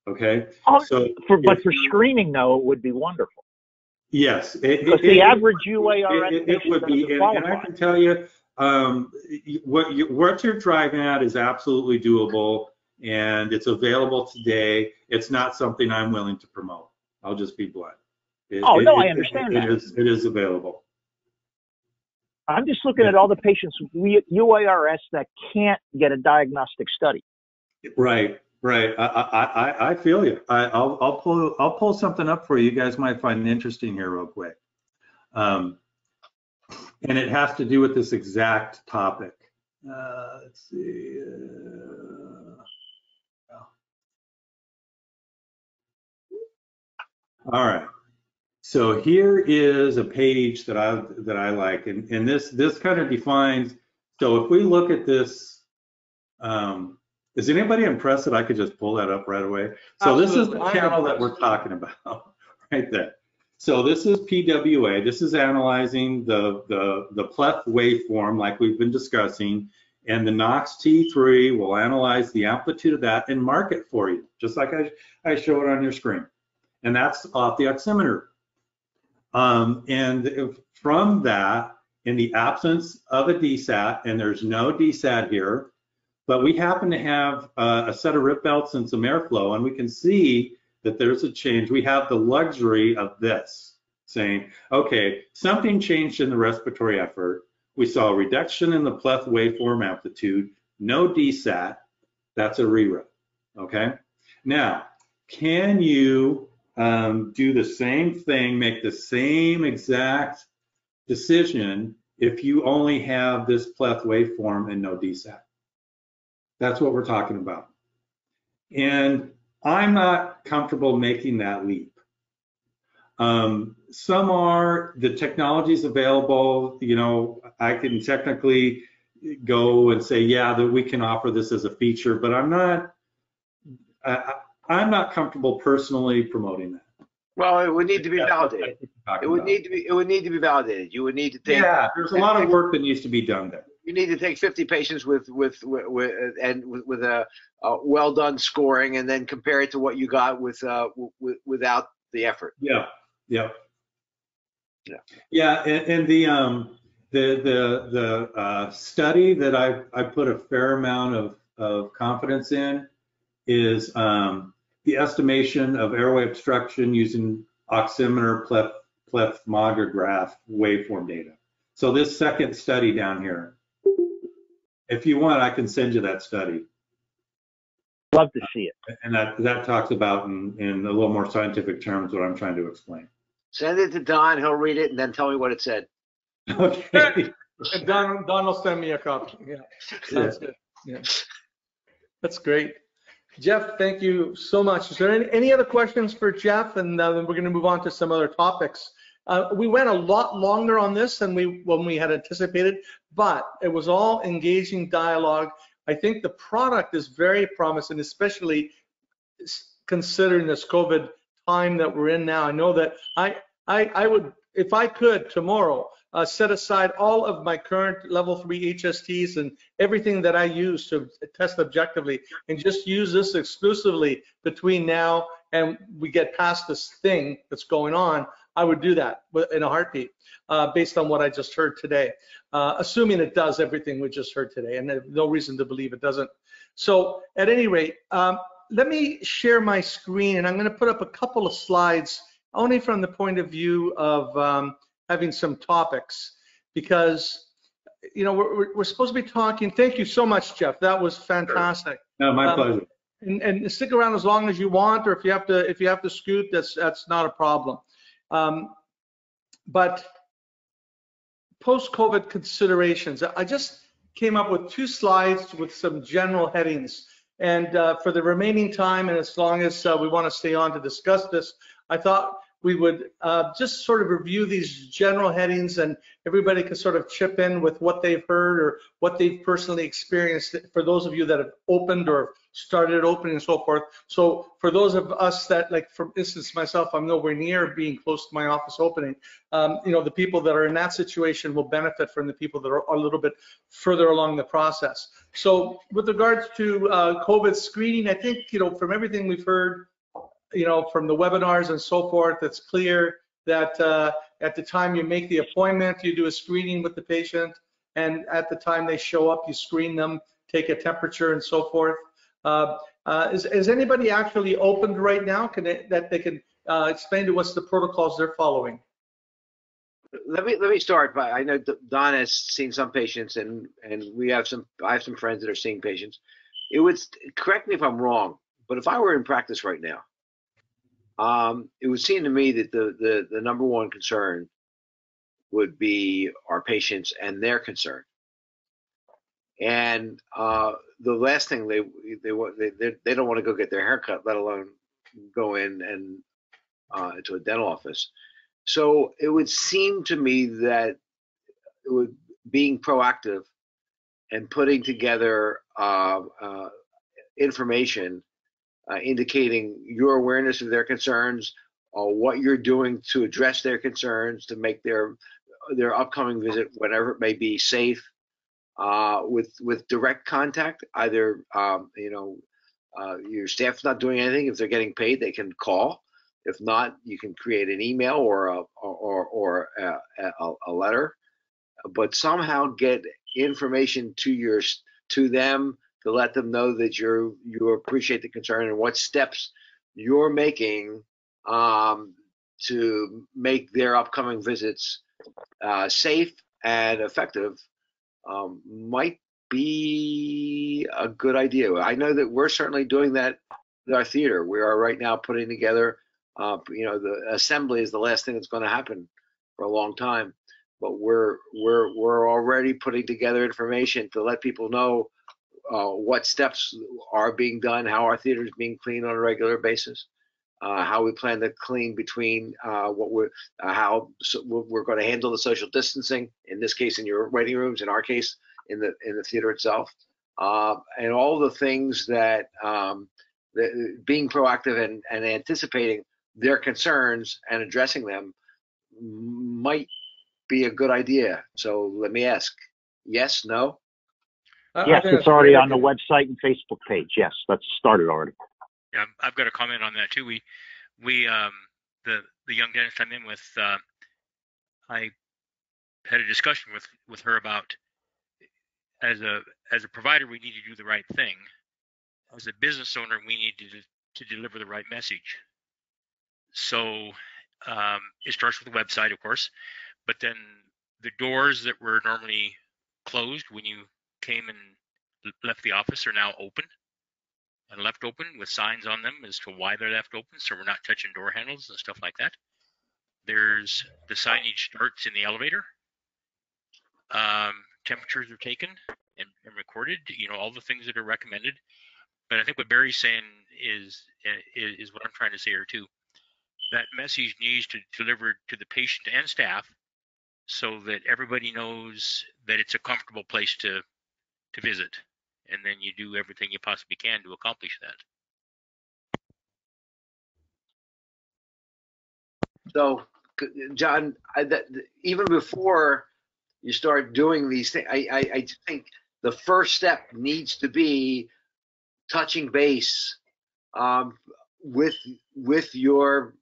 Speaker 2: Okay. So
Speaker 5: but for screening, though, it would be wonderful.
Speaker 2: Yes,
Speaker 5: because the average UARS
Speaker 2: it would be, and I can tell you, what you're driving at is absolutely doable, and it's available today. It's not something I'm willing to promote. I'll just be blunt.
Speaker 5: I understand that.
Speaker 2: It is available.
Speaker 5: I'm just looking at all the patients with UARS that can't get a diagnostic study.
Speaker 2: Right. I feel you. I'll pull something up for you. You guys might find it interesting here real quick. And it has to do with this exact topic. Let's see. All right. So here is a page that I like, and this kind of defines. So if we look at this, is anybody impressed that I could just pull that up right away? So Absolutely. This is the channel that we're talking about right there. So this is PWA. This is analyzing the pleth waveform like we've been discussing, and the Knox T3 will analyze the amplitude of that and mark it for you, just like I show it on your screen. and that's off the oximeter. And from that, in the absence of a DSAT, and there's no DSAT here, but we happen to have a set of rip belts and some airflow, and we can see that there's a change. We have the luxury of this, saying, okay, something changed in the respiratory effort. We saw a reduction in the pleth waveform amplitude, no DSAT, that's a re-rip, okay? Now, can you do the same thing, make the same exact decision if you only have this pleth waveform and no DSAT? That's what we're talking about. And I'm not comfortable making that leap. Some are, the technology's available, you know, I can technically go and say, yeah, that we can offer this as a feature, but I'm not comfortable personally promoting that.
Speaker 6: Well, it would need to be validated. It would need to be validated. You would need to take.
Speaker 2: Yeah, there's a lot of work that needs to be done there.
Speaker 6: You need to take 50 patients with a well done scoring, and then compare it to what you got without the effort.
Speaker 2: Yeah. And the study that I put a fair amount of confidence in is the estimation of airway obstruction using oximeter plethysmograph waveform data. So this second study down here, if you want, I can send you that study.
Speaker 5: Love to see it.
Speaker 2: And that talks about in a little more scientific terms what I'm trying to explain.
Speaker 6: Send it to Don, he'll read it, and then tell me what it said.
Speaker 2: Okay.
Speaker 1: And Don will send me a copy. Yeah, sounds good. Yeah, that's great. Jeff, thank you so much. Is there any other questions for Jeff? And then we're going to move on to some other topics. We went a lot longer on this than when we had anticipated, but it was all engaging dialogue. I think the product is very promising, especially considering this COVID time that we're in now. I know that I would, if I could tomorrow, set aside all of my current level 3 HSTs and everything that I use to test objectively and just use this exclusively between now and we get past this thing that's going on. I would do that in a heartbeat based on what I just heard today, assuming it does everything we just heard today, and there's no reason to believe it doesn't. So at any rate, let me share my screen, and I'm going to put up a couple of slides only from the point of view of having some topics, because you know we're supposed to be talking. Thank you so much, Jeff. That was fantastic.
Speaker 2: No, my pleasure.
Speaker 1: And stick around as long as you want, or if you have to scoot, that's not a problem. But post-COVID considerations, I just came up with 2 slides with some general headings. And for the remaining time, and as long as we want to stay on to discuss this, I thought we would just sort of review these general headings, and everybody could sort of chip in with what they've heard or what they've personally experienced for those of you that have opened or started opening and so forth. So for those of us that, like for instance myself, I'm nowhere near being close to my office opening, you know, the people that are in that situation will benefit from the people that are a little bit further along the process. So with regards to COVID screening, I think, you know, from everything we've heard, you know, from the webinars and so forth, it's clear that at the time you make the appointment, you do a screening with the patient, and at the time they show up, you screen them, take a temperature and so forth. Is anybody actually opened right now? That they can explain to us the protocols they're following?
Speaker 6: Let me start by, I know Don has seen some patients, and I have some friends that are seeing patients. It would, correct me if I'm wrong, but if I were in practice right now, it would seem to me that the number one concern would be our patients and their concern. And the last thing they don't want to go get their hair cut, let alone go in and to a dental office. So it would seem to me that being proactive and putting together information indicating your awareness of their concerns, what you're doing to address their concerns, to make their upcoming visit, whenever it may be, safe, with direct contact. Either you know, your staff's not doing anything. If they're getting paid, they can call. If not, you can create an email or a letter, but somehow get information to them to let them know that you appreciate the concern and what steps you're making to make their upcoming visits safe and effective. Might be a good idea. I know that we're certainly doing that with our theater. We are right now putting together, the assembly is the last thing that's going to happen for a long time, but we're already putting together information to let people know what steps are being done, how our theater is being cleaned on a regular basis, how we plan to clean between how we're going to handle the social distancing. In this case, in your waiting rooms. In our case, in the theater itself, and all the things that being proactive and anticipating their concerns and addressing them might be a good idea. So let me ask, yes, no?
Speaker 5: Yes, it's already on the website and Facebook page. Yes, that's started already.
Speaker 7: Yeah, I've got a comment on that too. We the young dentist I'm in with, I had a discussion with her about, as a provider, we need to do the right thing. As a business owner, we need to deliver the right message. So it starts with the website, of course, but then the doors that were normally closed when you came and left the office are now open and left open with signs on them as to why they're left open, so we're not touching door handles and stuff like that. There's the signage starts in the elevator. Temperatures are taken and recorded, all the things that are recommended. But I think what Barry's saying is what I'm trying to say here too. That message needs to deliver to the patient and staff so that everybody knows that it's a comfortable place to visit, and then you do everything you possibly can to accomplish that.
Speaker 6: So, John, even before you start doing these things, I think the first step needs to be touching base with your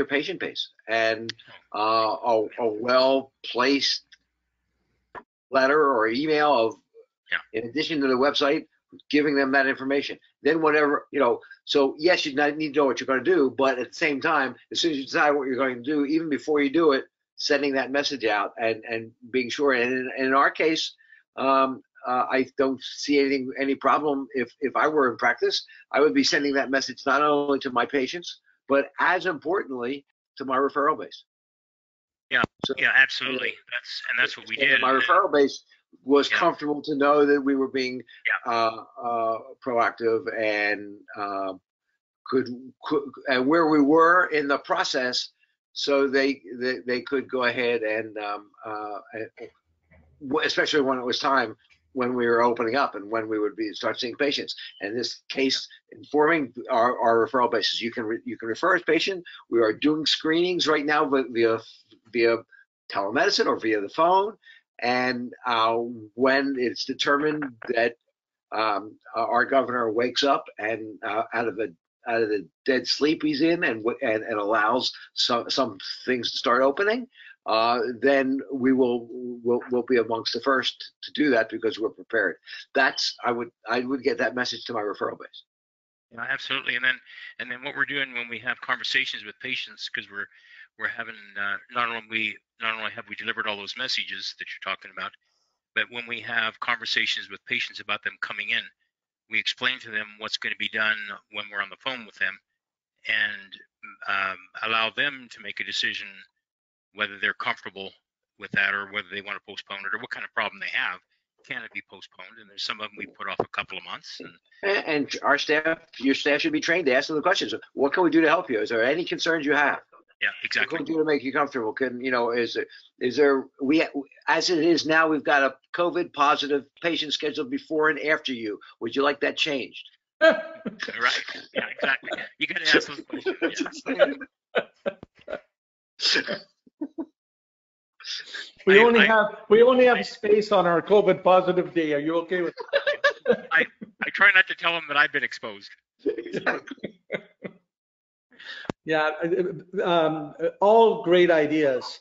Speaker 6: patient base, and a well-placed letter or email of, in addition to the website, giving them that information. Then whatever, so yes, you need to know what you're going to do, but at the same time, as soon as you decide what you're going to do, even before you do it, sending that message out and being sure. And in our case, I don't see any problem. If I were in practice, I would be sending that message not only to my patients, but as importantly, to my referral base.
Speaker 7: Yeah, absolutely. That's what we did.
Speaker 6: My referral base was comfortable to know that we were being proactive and could and where we were in the process, so they could go ahead and especially when it was time, when we were opening up and when we would start seeing patients. In this case, informing our referral bases. You can refer as patient. We are doing screenings right now via telemedicine or via the phone. And when it's determined that our governor wakes up and out of the dead sleep he's in and allows some things to start opening, then we'll be amongst the first to do that because we're prepared. I would get that message to my referral base.
Speaker 7: Yeah, absolutely. And then what we're doing when we have conversations with patients, because we're having not only have we delivered all those messages that you're talking about, but when we have conversations with patients about them coming in, we explain to them what's going to be done when we're on the phone with them, and allow them to make a decision whether they're comfortable with that or whether they want to postpone it or what kind of problem they have. Can it be postponed? And there's some of them we put off a couple of months.
Speaker 6: And our staff, your staff should be trained to ask them the questions. What can we do to help you? Is there any concerns you have?
Speaker 7: Yeah, exactly.
Speaker 6: What can we do to make you comfortable? Is there as it is now, we've got a COVID positive patient scheduled before and after you. Would you like that changed?
Speaker 7: Right. Yeah, exactly. You got to ask those questions. Yeah.
Speaker 1: We only have space on our COVID positive day. Are you okay with that?
Speaker 7: I try not to tell them that I've been exposed.
Speaker 1: Yeah, all great ideas.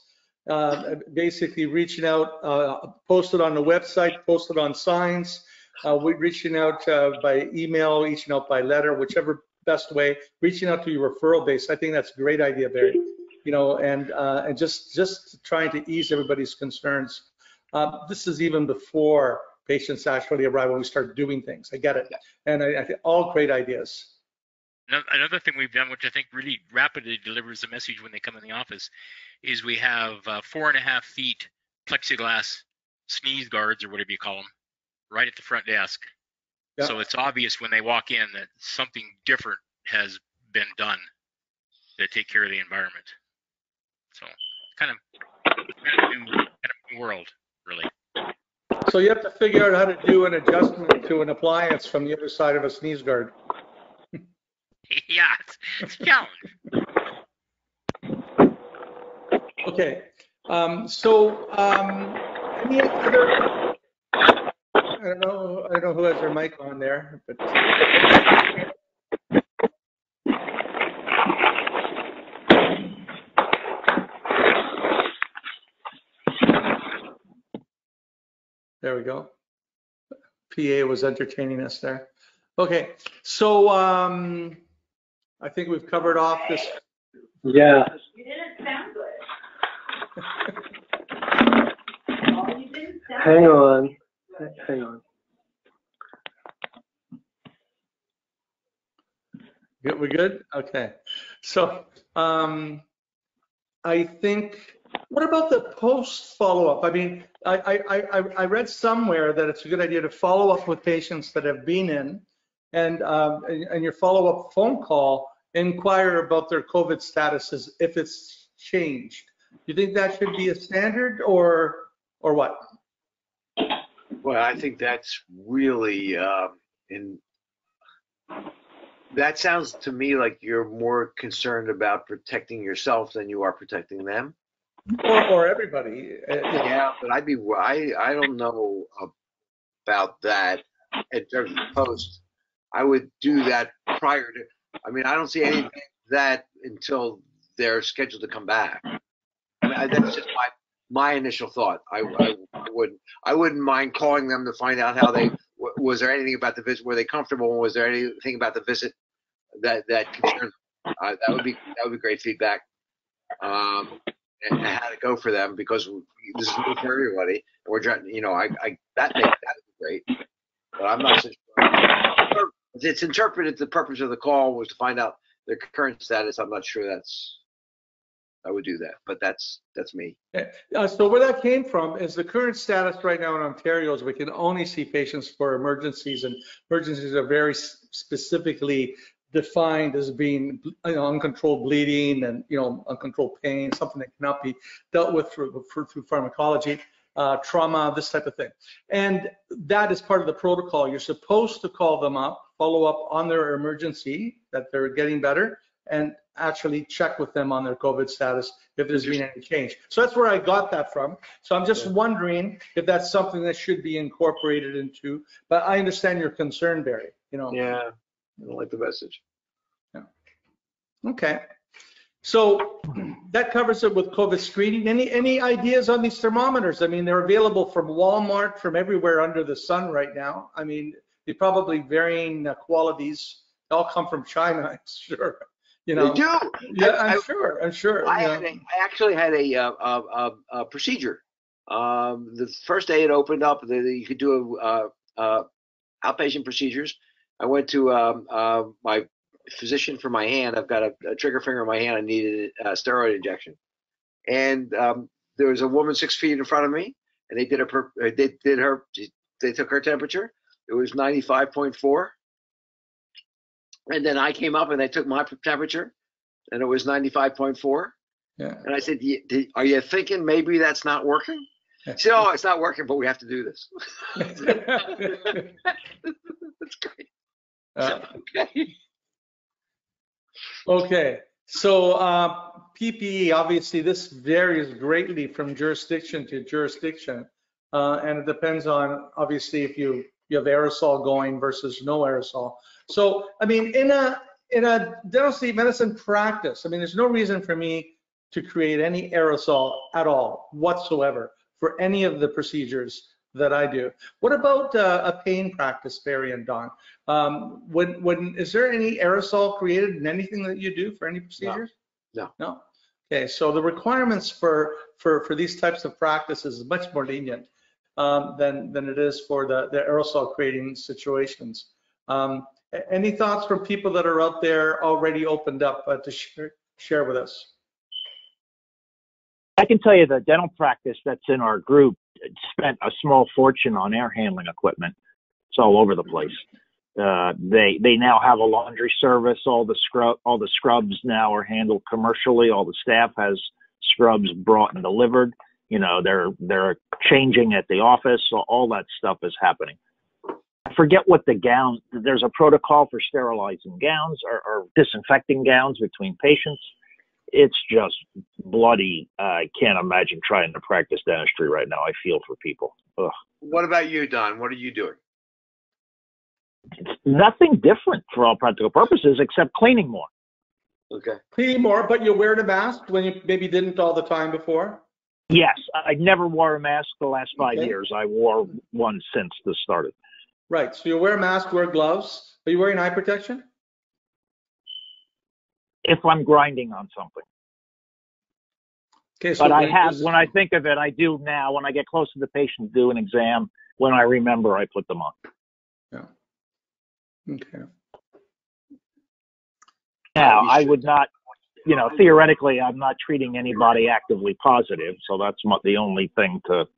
Speaker 1: Basically reaching out, posted on the website, posted on signs, reaching out by email, reaching out by letter, whichever best way, reaching out to your referral base. I think that's a great idea, Barry. You know, and just trying to ease everybody's concerns. This is even before patients actually arrive when we start doing things. I get it. And I think all great ideas.
Speaker 7: Another thing we've done, which I think really rapidly delivers the message when they come in the office, is we have 4.5 feet plexiglass sneeze guards, or whatever you call them, right at the front desk. Yep. So it's obvious when they walk in that something different has been done to take care of the environment. So kind of new world, really.
Speaker 1: So you have to figure out how to do an adjustment to an appliance from the other side of a sneeze guard.
Speaker 7: Yeah, it's a challenge.
Speaker 1: Okay, any other? I don't know who has their mic on there, but. There we go. PA was entertaining us there. Okay, so I think we've covered off this.
Speaker 8: Yeah.
Speaker 9: You didn't sound good.
Speaker 8: Hang on. Hang on.
Speaker 1: We're good? Okay. So I think, what about the post follow-up? I mean, I read somewhere that it's a good idea to follow up with patients that have been in, and your follow-up phone call, inquire about their COVID statuses if it's changed. Do you think that should be a standard or what?
Speaker 6: Well, I think that's really that sounds to me like you're more concerned about protecting yourself than you are protecting them.
Speaker 1: Or everybody.
Speaker 6: Yeah, but I don't know about that in terms of post. I would do that prior to. I mean, I don't see anything that until they're scheduled to come back. I mean, that's just my initial thought. I wouldn't mind calling them to find out how was there anything about the visit, were they comfortable, was there anything about the visit that concerned them? That would be great feedback. And how to go for them, because this is new for everybody. And we're trying, that would be great. But I'm not so sure. It's interpreted the purpose of the call was to find out their current status. I'm not sure I would do that, but that's me.
Speaker 1: So where that came from is the current status right now in Ontario is we can only see patients for emergencies, and emergencies are very specifically defined as being uncontrolled bleeding and uncontrolled pain, something that cannot be dealt with through pharmacology, trauma, this type of thing. And that is part of the protocol. You're supposed to call them up, follow up on their emergency, that they're getting better, and actually check with them on their COVID status if there's been any change. So that's where I got that from. So I'm just wondering if that's something that should be incorporated into, but I understand your concern, Barry.
Speaker 6: Yeah, I don't like the message.
Speaker 1: Yeah. Okay. So that covers it with COVID screening. Any ideas on these thermometers? I mean, they're available from Walmart, from everywhere under the sun right now. I mean, they probably varying qualities. They all come from China, I'm sure.
Speaker 6: They do.
Speaker 1: Yeah, I'm sure.
Speaker 6: I actually had a procedure. The first day it opened up, you could do outpatient procedures. I went to my physician for my hand. I've got a trigger finger in my hand. I needed a steroid injection, and there was a woman 6 feet in front of me, and they took her temperature. It was 95.4. And then I came up and they took my temperature, and it was 95.4.
Speaker 1: Yeah.
Speaker 6: And I said, "Are you thinking maybe that's not working?" She said, "Oh, it's not working, but we have to do this." That's great. Okay.
Speaker 1: Okay. So PPE, obviously, this varies greatly from jurisdiction to jurisdiction, and it depends on obviously if you have aerosol going versus no aerosol. So, I mean, in in a dental sleep medicine practice, I mean, there's no reason for me to create any aerosol at all whatsoever for any of the procedures that I do. What about a pain practice, Barry and Don? Is there any aerosol created in anything that you do for any procedures? No. Okay, so the requirements for these types of practices is much more lenient than it is for the aerosol creating situations. Any thoughts from people that are out there already opened up to share with us?
Speaker 5: I can tell you the dental practice that's in our group spent a small fortune on air handling equipment. It's all over the place. They now have a laundry service. All the scrubs now are handled commercially. All the staff has scrubs brought and delivered. You know, they're changing at the office. So all that stuff is happening. I forget what the gown. There's a protocol for sterilizing gowns or disinfecting gowns between patients. It's just bloody. I can't imagine trying to practice dentistry right now. I feel for people. Ugh.
Speaker 6: What about you, Don? What are you doing?
Speaker 5: It's nothing different for all practical purposes except cleaning more.
Speaker 6: Okay.
Speaker 1: Cleaning more, but you wear the mask when you maybe didn't all the time before?
Speaker 5: Yes, I never wore a mask the last 5 years. I wore one since this started.
Speaker 1: Right, so you wear a mask, wear gloves. Are you wearing eye protection?
Speaker 5: If I'm grinding on something.
Speaker 1: Okay, so
Speaker 5: but I have, when I think of it, I do now. When I get close to the patient, do an exam. When I remember, I put them on.
Speaker 1: Yeah. Okay.
Speaker 5: Now, I would not, you know, theoretically, I'm not treating anybody actively positive, so that's the only thing to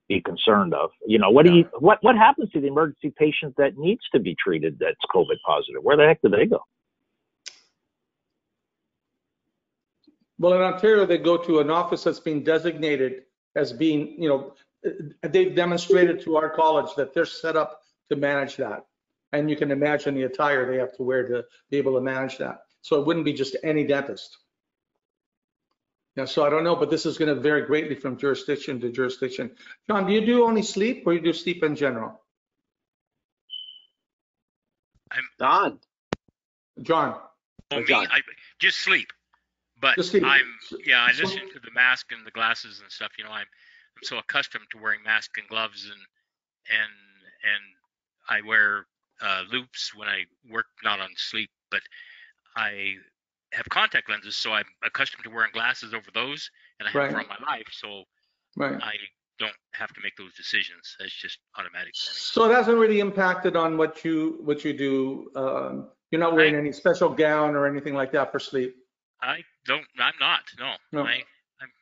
Speaker 5: be concerned of. You know, what happens to the emergency patient that needs to be treated that's COVID positive? Where the heck do they go?
Speaker 1: Well, in Ontario, they go to an office that's been designated as being, you know, they've demonstrated to our college that they're set up to manage that. And you can imagine the attire they have to wear to be able to manage that. So it wouldn't be just any dentist. Yeah, so I don't know, but this is going to vary greatly from jurisdiction to jurisdiction. John, do you do only sleep or you do sleep in general?
Speaker 6: I'm Don.
Speaker 1: John.
Speaker 7: Oh,
Speaker 6: John.
Speaker 7: me, I just sleep. But I listen to the mask and the glasses and stuff. You know, I'm so accustomed to wearing masks and gloves and I wear loops when I work, not on sleep, but I have contact lenses, so I'm accustomed to wearing glasses over those, and I have for all my life, so I don't have to make those decisions. It's just automatic for me.
Speaker 1: So it hasn't really impacted on what you do. You're not wearing any special gown or anything like that for sleep.
Speaker 7: I'm not. No. I'm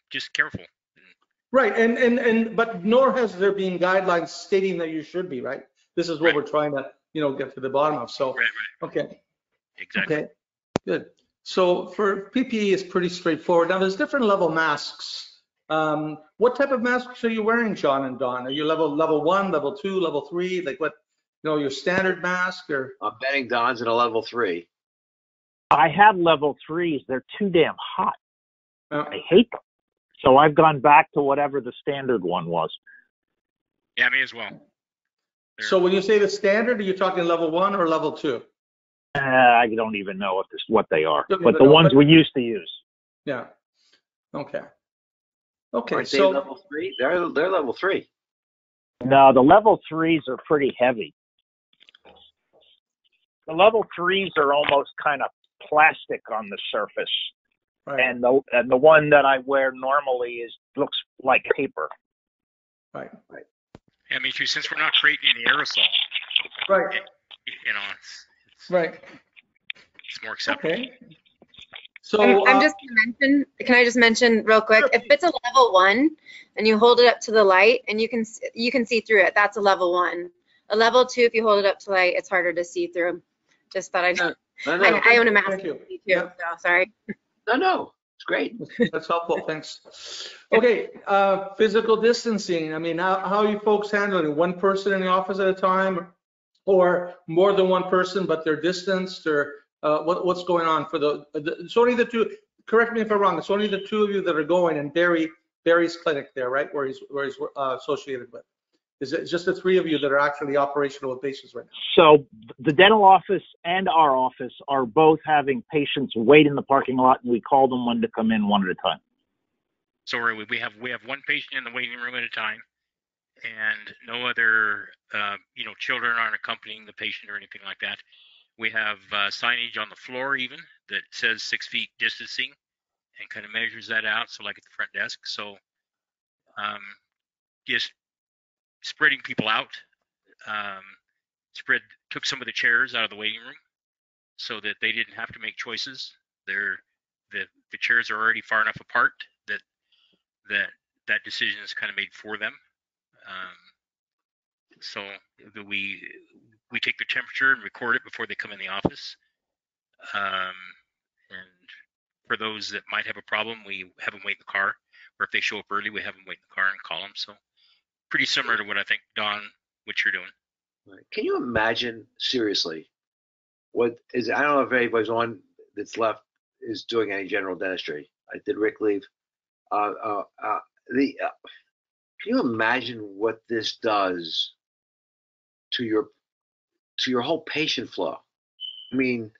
Speaker 7: just careful.
Speaker 1: Right, but nor has there been guidelines stating that you should be, right? This is what we're trying to, you know, get to the bottom of. So, okay.
Speaker 7: Exactly.
Speaker 1: Okay, good. So for PPE, it's pretty straightforward. Now, there's different level masks. What type of masks are you wearing, John and Don? Are you level 1, level 2, level 3? Like what, you know, your standard mask or?
Speaker 6: I'm betting Don's in a level 3.
Speaker 5: I have level 3s. They're too damn hot. I hate them. So I've gone back to whatever the standard one was.
Speaker 7: Yeah, me as well.
Speaker 1: So when you say the standard, are you talking level 1 or level 2?
Speaker 5: I don't even know what they are, but the ones we used to use.
Speaker 1: Yeah. Okay. Okay.
Speaker 6: Aren't they
Speaker 1: so
Speaker 6: level 3? They're level 3.
Speaker 5: No, the level 3s are pretty heavy. The level 3s are almost kind of plastic on the surface, and the one that I wear normally looks like paper.
Speaker 1: Right.
Speaker 7: Yeah, me too. Since we're not creating any aerosol,
Speaker 1: right?
Speaker 7: You know, it's
Speaker 1: right.
Speaker 7: It's more acceptable.
Speaker 1: Okay. So
Speaker 3: I'm just gonna mention. Can I just mention real quick? If it's a level 1 and you hold it up to the light and you can see through it, that's a level 1. A level 2, if you hold it up to the light, it's harder to see through. Just thought I own a mask too. So sorry.
Speaker 6: No, it's great.
Speaker 1: That's helpful. Thanks. Okay, physical distancing. I mean, how are you folks handling it? One person in the office at a time, or more than one person, but they're distanced, or what's going on for the? It's only the two. Correct me if I'm wrong. It's only the two of you that are going, and Barry's clinic there, right, where he's associated with. Is it just the three of you that are actually operational with patients right now?
Speaker 5: So the dental office and our office are both having patients wait in the parking lot, and we call them when to come in one at a time.
Speaker 7: So we have one patient in the waiting room at a time, and no other children aren't accompanying the patient or anything like that. We have signage on the floor even that says 6 feet distancing and kind of measures that out. So like at the front desk. So just spreading people out. Took some of the chairs out of the waiting room so that they didn't have to make choices. The chairs are already far enough apart that decision is kind of made for them. So we take their temperature and record it before they come in the office. And for those that might have a problem, we have them wait in the car, or if they show up early, we have them wait in the car and call them. So pretty similar to what I think, Don, what you're doing.
Speaker 6: Can you imagine, seriously, what is, I don't know if anybody's on that's left is doing any general dentistry. Did Rick leave? Can you imagine what this does to your whole patient flow? I mean,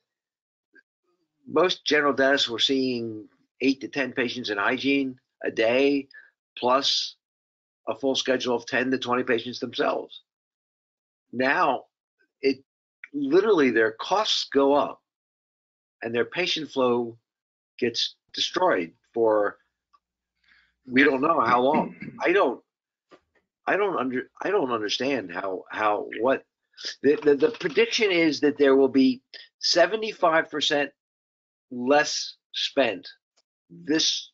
Speaker 6: most general dentists were seeing 8 to 10 patients in hygiene a day, plus a full schedule of 10 to 20 patients themselves. Now, it literally, their costs go up and their patient flow gets destroyed for we don't know how long. I don't understand how what the prediction is that there will be 75% less spent this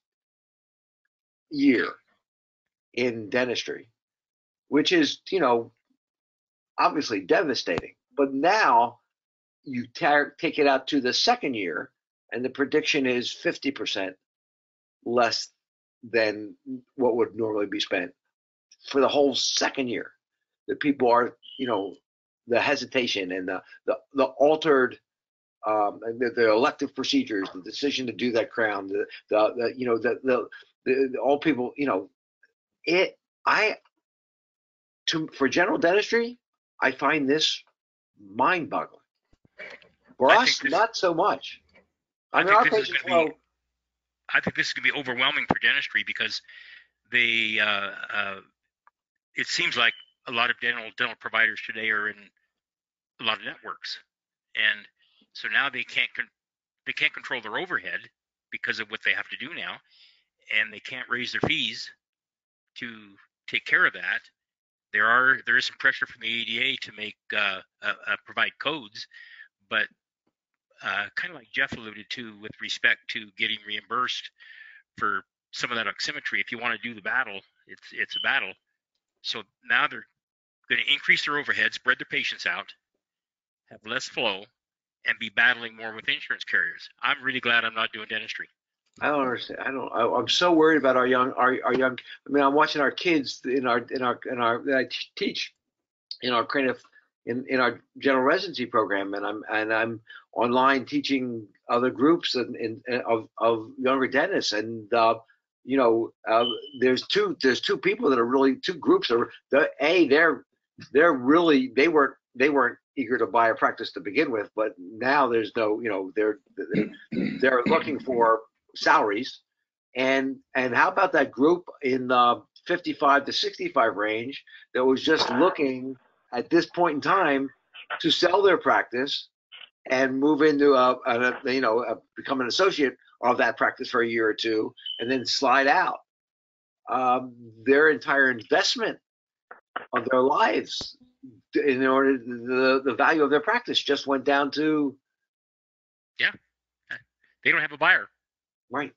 Speaker 6: year in dentistry, which is, obviously devastating. But now you take it out to the second year, and the prediction is 50% less than what would normally be spent for the whole second year. The people are, the hesitation and the altered, the elective procedures, the decision to do that crown, all people, for general dentistry, I find this mind-boggling. For us, not so much. I think this is going to
Speaker 7: be overwhelming for dentistry because it seems like a lot of dental providers today are in a lot of networks, and so now they can't control their overhead because of what they have to do now, and they can't raise their fees to take care of that. There is some pressure from the ADA to make provide codes, but kind of like Jeff alluded to with respect to getting reimbursed for some of that oximetry. If you want to do the battle, it's a battle. So now they're going to increase their overhead, spread their patients out, have less flow, and be battling more with insurance carriers. I'm really glad I'm not doing dentistry.
Speaker 6: I don't understand. I'm so worried about our young. I mean, I'm watching our kids in our that I teach in our creative in our general residency program, and I'm online teaching other groups of younger dentists, and there's two people that are really two groups are they're really they weren't eager to buy a practice to begin with, but now there's no they're looking for salaries, and how about that group in the 55 to 65 range that was just looking at this point in time to sell their practice and move into become an associate of that practice for a year or two and then slide out. Their entire investment of their lives in order the value of their practice just went down to
Speaker 7: they don't have a buyer.
Speaker 6: Right.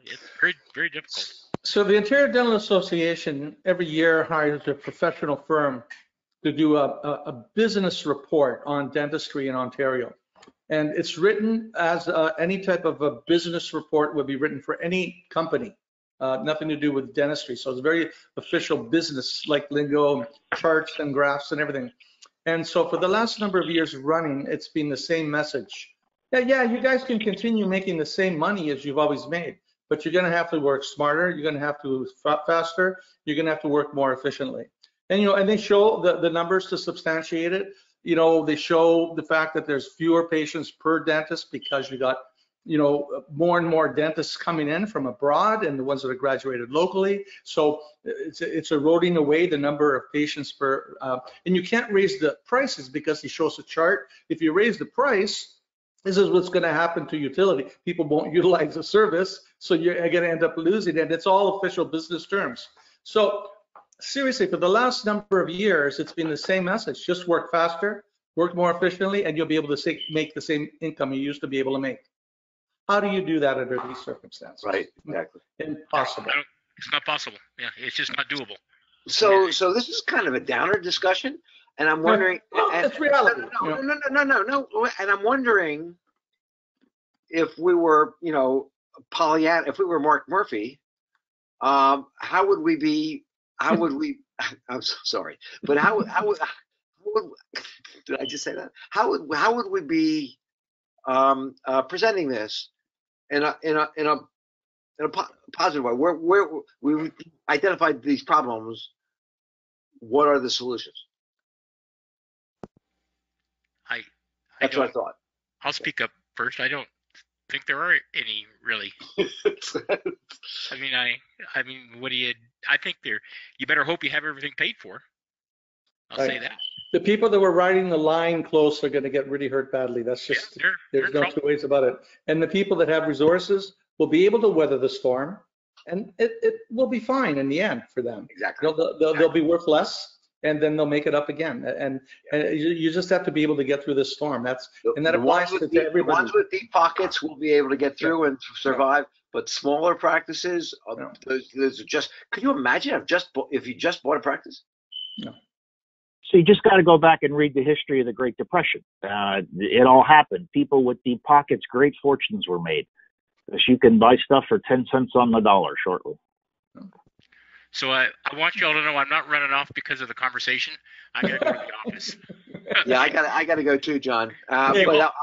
Speaker 7: It's very, very difficult.
Speaker 1: So the Ontario Dental Association every year hires a professional firm to do a business report on dentistry in Ontario. And it's written as any type of a business report would be written for any company, nothing to do with dentistry. So it's very official business, like lingo, charts and graphs and everything. And so for the last number of years running, it's been the same message. Yeah, you guys can continue making the same money as you've always made, but you're going to have to work smarter. You're going to have to faster. You're going to have to work more efficiently. And, and they show the numbers to substantiate it. They show the fact that there's fewer patients per dentist because you got, more and more dentists coming in from abroad and the ones that are graduated locally. So it's eroding away the number of patients per, and you can't raise the prices because he shows a chart. If you raise the price, this is what's going to happen to utility. People won't utilize the service, so you're going to end up losing it. It's all official business terms. So seriously, for the last number of years, it's been the same message. Just work faster, work more efficiently, and you'll be able to make the same income you used to be able to make. How do you do that under these circumstances?
Speaker 6: Right, exactly.
Speaker 1: Impossible.
Speaker 7: It's not possible. Yeah, it's just not doable.
Speaker 6: So this is kind of a downer discussion, and I'm wondering.
Speaker 1: Well, it's reality.
Speaker 6: No. And I'm wondering if we were, Pollyanna, if we were Mark Murphy, how would we be? How would we? I'm so sorry, but how would did I just say that? How would we be presenting this in a positive way? Where we identified these problems, what are the solutions? That's what I thought.
Speaker 7: I'll speak up first. I don't think there are any really. I mean, what do you? I think you better hope you have everything paid for. I'll say that.
Speaker 1: The people that were riding the line close are going to get really hurt badly. That's just, there's no two ways about it. And the people that have resources will be able to weather the storm, and it will be fine in the end for them.
Speaker 6: Exactly.
Speaker 1: They'll be worth less, and then they'll make it up again. And you just have to be able to get through this storm. That applies to everybody.
Speaker 6: The ones with deep pockets will be able to get through and survive. But smaller practices, those are just. Could you imagine if you just bought a practice?
Speaker 1: No.
Speaker 5: So you just got to go back and read the history of the Great Depression. It all happened. People with deep pockets, great fortunes were made. Because you can buy stuff for 10 cents on the dollar shortly.
Speaker 7: So I want you all to know I'm not running off because of the conversation. I got to go to the office.
Speaker 6: Yeah, I got to go too, John. But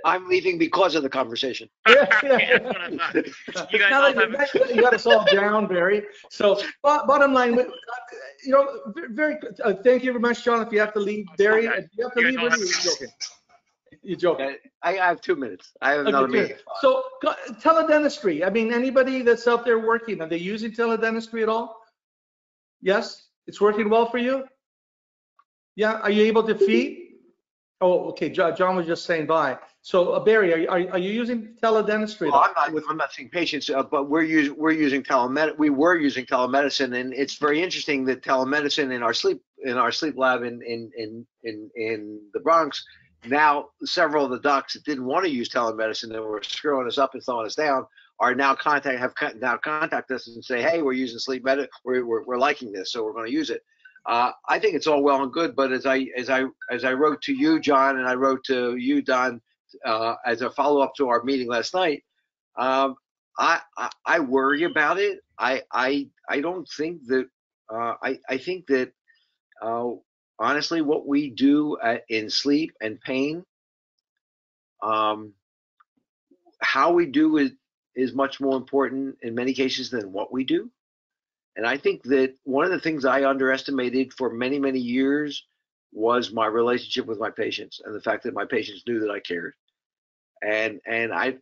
Speaker 6: I'm leaving because of the conversation.
Speaker 1: Yeah.
Speaker 7: That's what I thought. You guys
Speaker 1: Now
Speaker 7: all
Speaker 1: that you got us all down, Barry. So bottom line, very. Thank you very much, John. If you have to leave, Barry, if you have to leave, you're joking. You're joking.
Speaker 6: I have 2 minutes. I have another meeting.
Speaker 1: So teledentistry. I mean, anybody that's out there working, are they using teledentistry at all? Yes, it's working well for you. Yeah, are you able to feed? Oh, okay. John was just saying bye. So Barry, are you using teledentistry?
Speaker 6: Well, I'm not seeing patients, but we're using telemedicine. We were using telemedicine, and it's very interesting that telemedicine in our sleep lab in the Bronx. Now, several of the docs that didn't want to use telemedicine and were screwing us up and throwing us down are now contact us and say, hey, we're using sleep medicine. We're liking this, so we're going to use it. I think it's all well and good, but as I wrote to you, John, and I wrote to you, Don, as a follow-up to our meeting last night, I worry about it. I don't think that I think that honestly, what we do in sleep and pain, how we do it is much more important in many cases than what we do. And I think that one of the things I underestimated for many, many years was my relationship with my patients and the fact that my patients knew that I cared. And I've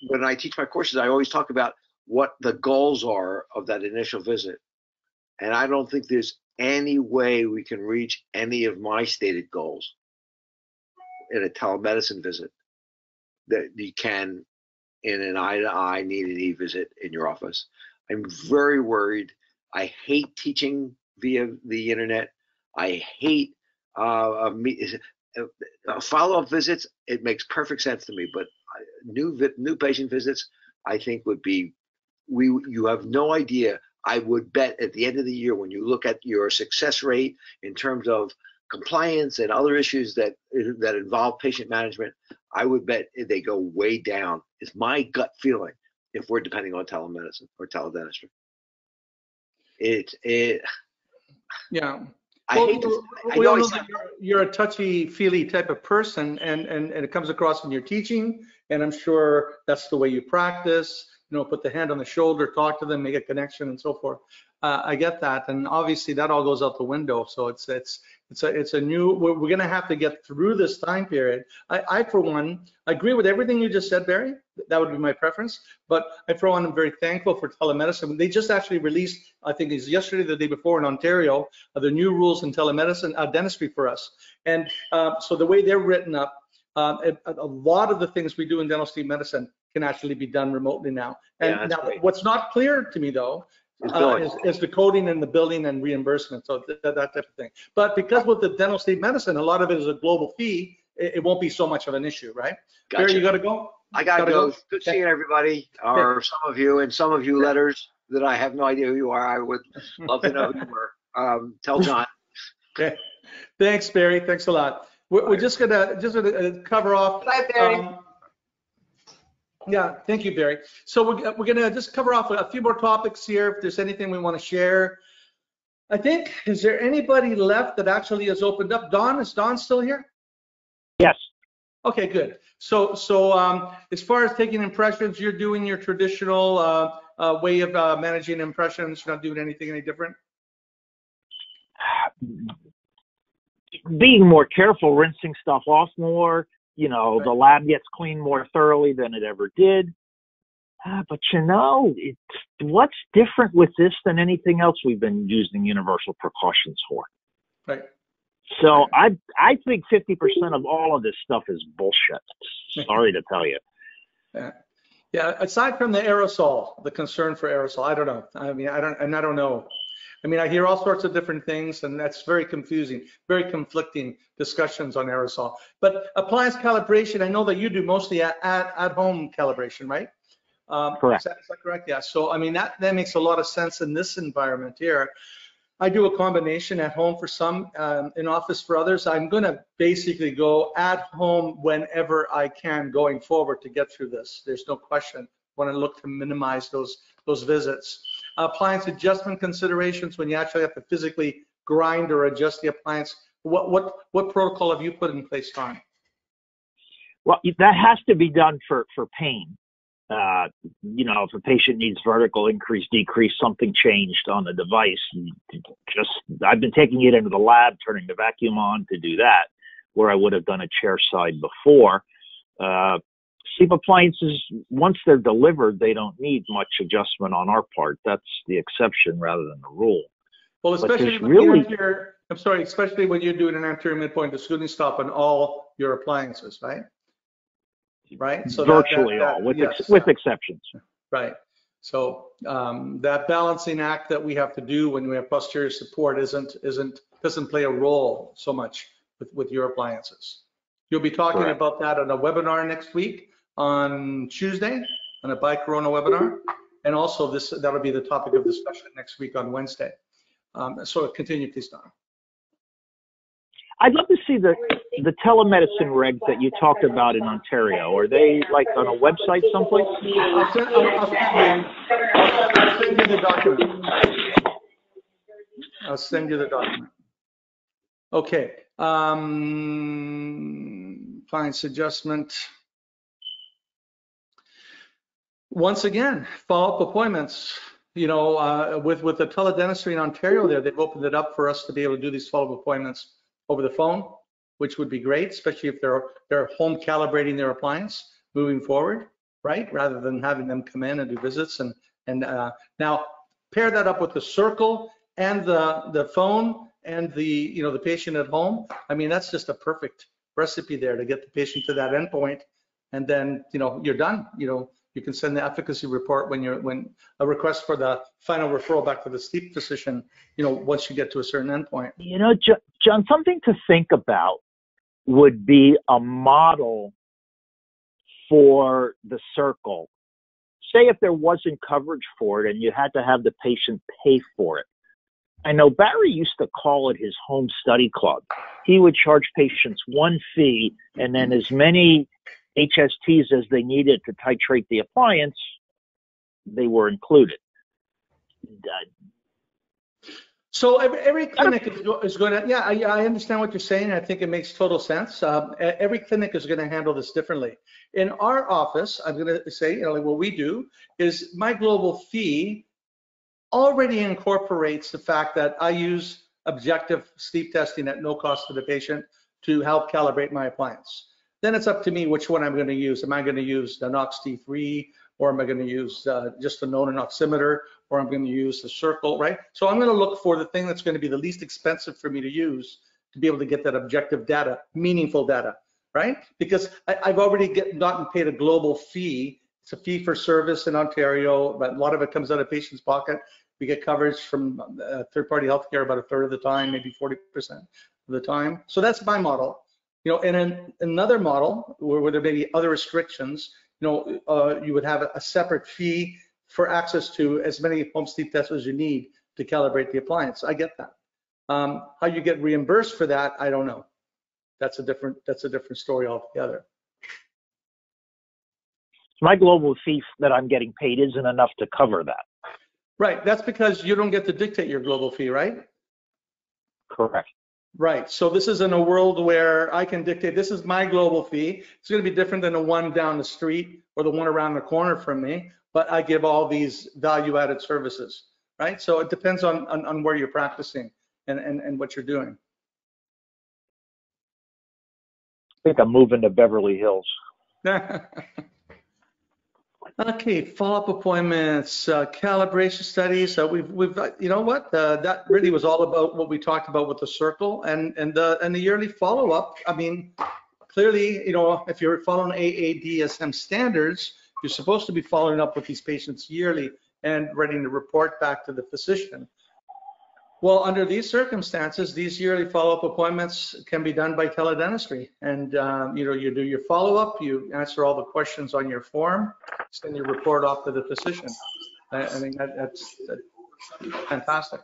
Speaker 6: when I teach my courses, I always talk about what the goals are of that initial visit. And I don't think there's any way we can reach any of my stated goals in a telemedicine visit that you can in an eye-to-eye need-an-e visit in your office. I'm very worried. I hate teaching via the internet. I hate follow-up visits. It makes perfect sense to me, but new patient visits, I think would be, you have no idea. I would bet at the end of the year, when you look at your success rate in terms of compliance and other issues that involve patient management, I would bet they go way down. It's my gut feeling if we're depending on telemedicine or teledentistry.
Speaker 1: Yeah.
Speaker 6: I hate to,
Speaker 1: we all know that you're a touchy-feely type of person, and it comes across in your teaching, and I'm sure that's the way you practice. put the hand on the shoulder, talk to them, make a connection, and so forth. I get that, and obviously that all goes out the window. So it's a new. We're going to have to get through this time period. I for one agree with everything you just said, Barry. That would be my preference. But I for one am very thankful for telemedicine. They just actually released, I think it's yesterday, the day before in Ontario, the new rules in telemedicine dentistry for us. And so the way they're written up, a lot of the things we do in dental sleep medicine can actually be done remotely now. And
Speaker 6: Yeah,
Speaker 1: now,
Speaker 6: great.
Speaker 1: what's not clear to me though is the coding and the billing and reimbursement, so that type of thing. But because with the dental sleep medicine, a lot of it is a global fee, it won't be so much of an issue, right?
Speaker 6: Gotcha.
Speaker 1: Barry, you got to go?
Speaker 6: I gotta go. Good seeing everybody, or some of you, and some of you letters that I have no idea who you are. I would love to know who you were. Tell John.
Speaker 1: Okay. Thanks, Barry. Thanks a lot. We're just gonna cover off.
Speaker 4: Bye, Barry.
Speaker 1: Yeah, thank you, Barry. So we're gonna just cover off a few more topics here. If there's anything we want to share, I think, is there anybody left that actually has opened up? Don, is Don still here?
Speaker 5: Yes.
Speaker 1: Okay, good. So as far as taking impressions, you're doing your traditional way of managing impressions. You're not doing anything any different?
Speaker 5: Being more careful, rinsing stuff off more. The lab gets cleaned more thoroughly than it ever did. But what's different with this than anything else we've been using universal precautions for?
Speaker 1: Right.
Speaker 5: So I think 50% of all of this stuff is bullshit. Sorry to tell you.
Speaker 1: Yeah. Aside from the aerosol, the concern for aerosol, I don't know. I mean, I don't know. I mean, I hear all sorts of different things, and that's very confusing, very conflicting discussions on aerosol. But appliance calibration, I know that you do mostly at home calibration, right?
Speaker 5: Correct.
Speaker 1: Is that correct? Yeah. So I mean, that makes a lot of sense in this environment here. I do a combination at home for some, in office for others. I'm going to basically go at home whenever I can going forward to get through this. There's no question. I want to look to minimize those visits. Appliance adjustment considerations, when you actually have to physically grind or adjust the appliance. What protocol have you put in place, Don?
Speaker 5: Well, that has to be done for pain. If a patient needs vertical increase, decrease, something changed on the device, I've been taking it into the lab, turning the vacuum on to do that, where I would have done a chair side before. Sleep appliances, once they're delivered, they don't need much adjustment on our part. That's the exception rather than the rule.
Speaker 1: Well, especially especially when you're doing an anterior midpoint excluding stop on all your appliances, right? Right. So
Speaker 5: virtually all, with exceptions.
Speaker 1: Right. So that balancing act that we have to do when we have posterior support doesn't play a role so much with your appliances. You'll be talking
Speaker 5: Correct.
Speaker 1: about that on a webinar next week on Tuesday, on a By Corona webinar, and also that'll be the topic of discussion next week on Wednesday. So continue, please, Don.
Speaker 5: I'd love to see the telemedicine regs that you talked about in Ontario. Are they like on a website someplace?
Speaker 1: I'll send you the document. I'll send you the document. Okay. Appliance adjustment. Once again, follow-up appointments. With the teledentistry in Ontario there, they've opened it up for us to be able to do these follow-up appointments over the phone, which would be great, especially if they're home calibrating their appliance moving forward, right? Rather than having them come in and do visits. And now pair that up with the Circul and the phone and the patient at home. I mean, that's just a perfect recipe there to get the patient to that endpoint, and then you're done. You can send the efficacy report when a request for the final referral back to the sleep physician, once you get to a certain endpoint.
Speaker 5: John, something to think about would be a model for the Circul. Say if there wasn't coverage for it and you had to have the patient pay for it. I know Barry used to call it his home study club. He would charge patients one fee and then as many HSTs as they needed to titrate the appliance, they were included.
Speaker 1: So every clinic is going to, yeah, I understand what you're saying. I think it makes total sense. Every clinic is going to handle this differently. In our office, I'm going to say, like what we do is my global fee already incorporates the fact that I use objective sleep testing at no cost to the patient to help calibrate my appliance. Then it's up to me which one I'm going to use. Am I going to use the Knox T3, or am I going to use just a known oximeter, or I'm going to use the Circul, right? So I'm going to look for the thing that's going to be the least expensive for me to use to be able to get that objective data, meaningful data, right? Because I've already gotten paid a global fee. It's a fee for service in Ontario, but a lot of it comes out of patient's pocket. We get coverage from third-party healthcare about a third of the time, maybe 40% of the time. So that's my model. And in another model where there may be other restrictions, you would have a separate fee for access to as many home sleep tests as you need to calibrate the appliance. I get that. How you get reimbursed for that, I don't know. That's a different story altogether.
Speaker 5: My global fee that I'm getting paid isn't enough to cover that.
Speaker 1: Right. That's because you don't get to dictate your global fee, right?
Speaker 5: Correct.
Speaker 1: Right. So this is in a world where I can dictate, this is my global fee. It's going to be different than the one down the street or the one around the corner from me, but I give all these value-added services, right? So it depends on where you're practicing and what you're doing.
Speaker 5: I think I'm moving to Beverly Hills.
Speaker 1: Okay, follow-up appointments, calibration studies. We've you know what? That really was all about what we talked about with the Circul and the yearly follow-up. I mean, clearly, if you're following AADSM standards, you're supposed to be following up with these patients yearly and writing the report back to the physician. Well, under these circumstances, these yearly follow-up appointments can be done by teledentistry. And, you do your follow-up, you answer all the questions on your form, send your report off to the physician. I think that's fantastic.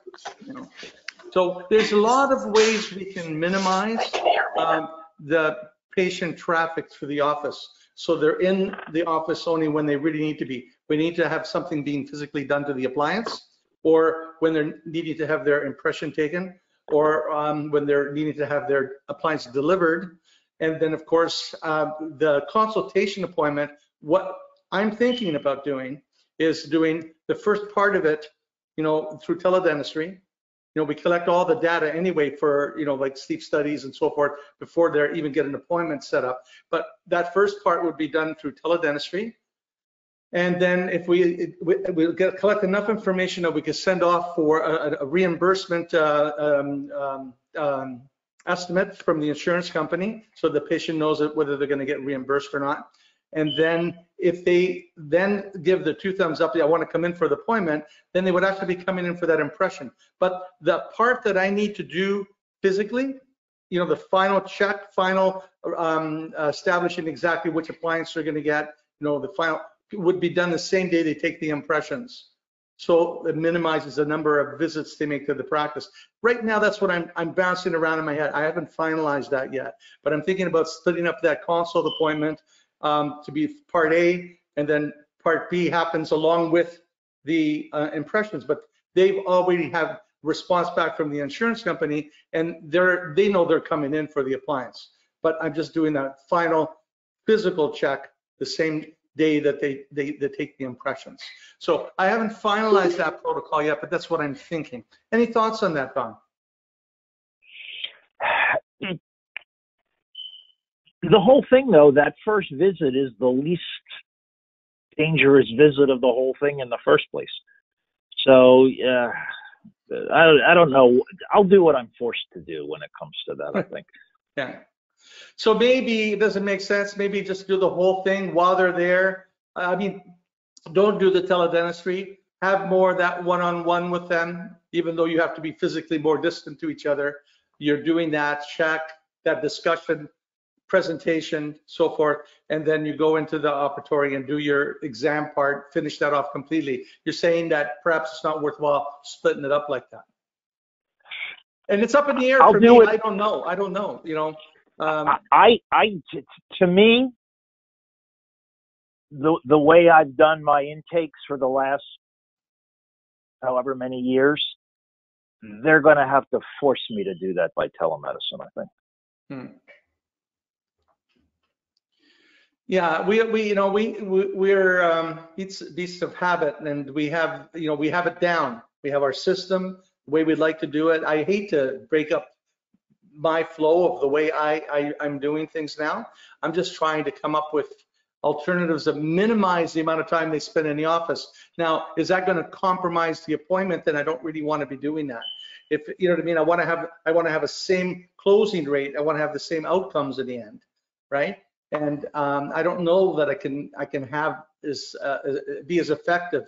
Speaker 1: So there's a lot of ways we can minimize the patient traffic through the office. So they're in the office only when they really need to be. We need to have something being physically done to the appliance, or when they're needing to have their impression taken, or when they're needing to have their appliance delivered. And then, of course, the consultation appointment, what I'm thinking about doing is doing the first part of it, through teledentistry. We collect all the data anyway for, like sleep studies and so forth before they even get an appointment set up. But that first part would be done through teledentistry. And then if we collect enough information that we can send off for a reimbursement estimate from the insurance company, so the patient knows whether they're going to get reimbursed or not. And then if they then give the 2 thumbs up, I want to come in for the appointment, then they would actually be coming in for that impression. But the part that I need to do physically, the final check, establishing exactly which appliance they're going to get, the final would be done the same day they take the impressions. So it minimizes the number of visits they make to the practice. Right now, that's what I'm bouncing around in my head. I haven't finalized that yet, but I'm thinking about splitting up that consult appointment to be part A, and then part B happens along with the impressions, but they've already have response back from the insurance company, and they know they're coming in for the appliance. But I'm just doing that final physical check the same day that they take the impressions. So I haven't finalized that protocol yet, but that's what I'm thinking. Any thoughts on that, Don?
Speaker 5: The whole thing, though, that first visit is the least dangerous visit of the whole thing in the first place. So I don't know. I'll do what I'm forced to do when it comes to that, I think.
Speaker 1: Yeah. So maybe it doesn't make sense. Maybe just do the whole thing while they're there. I mean, don't do the teledentistry. Have more of that one-on-one with them, even though you have to be physically more distant to each other. You're doing that check, that discussion, presentation, so forth, and then you go into the operatory and do your exam part, finish that off completely. You're saying that perhaps it's not worthwhile splitting it up like that. And it's up in the air for me. I don't know.
Speaker 5: To me, the way I've done my intakes for the last however many years, they're going to have to force me to do that by telemedicine, I think.
Speaker 1: Hmm. Yeah, we're beasts of habit, and we have it down. We have our system, the way we'd like to do it. I hate to break up my flow of the way I'm doing things now. I'm just trying to come up with alternatives that minimize the amount of time they spend in the office. Now, is that going to compromise the appointment? Then I don't really want to be doing that. If you know what I mean, I want to have a same closing rate. I want to have the same outcomes in the end, right? And I don't know that I can have be as effective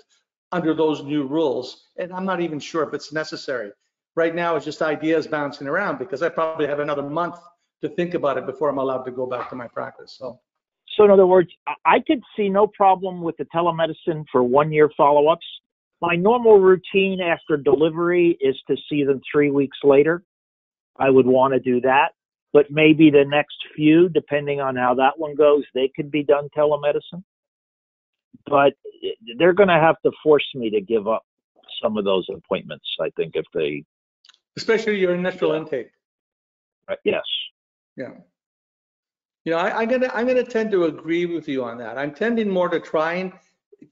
Speaker 1: under those new rules. And I'm not even sure if it's necessary. Right now, it's just ideas bouncing around because I probably have another month to think about it before I'm allowed to go back to my practice. So
Speaker 5: in other words, I could see no problem with the telemedicine for 1-year follow-ups. My normal routine after delivery is to see them 3 weeks later. I would want to do that. But maybe the next few, depending on how that one goes, they could be done telemedicine. But they're going to have to force me to give up some of those appointments, I think, if they...
Speaker 1: Especially your initial intake.
Speaker 5: Yes.
Speaker 1: Yeah. You know, I'm gonna tend to agree with you on that. I'm tending more to try and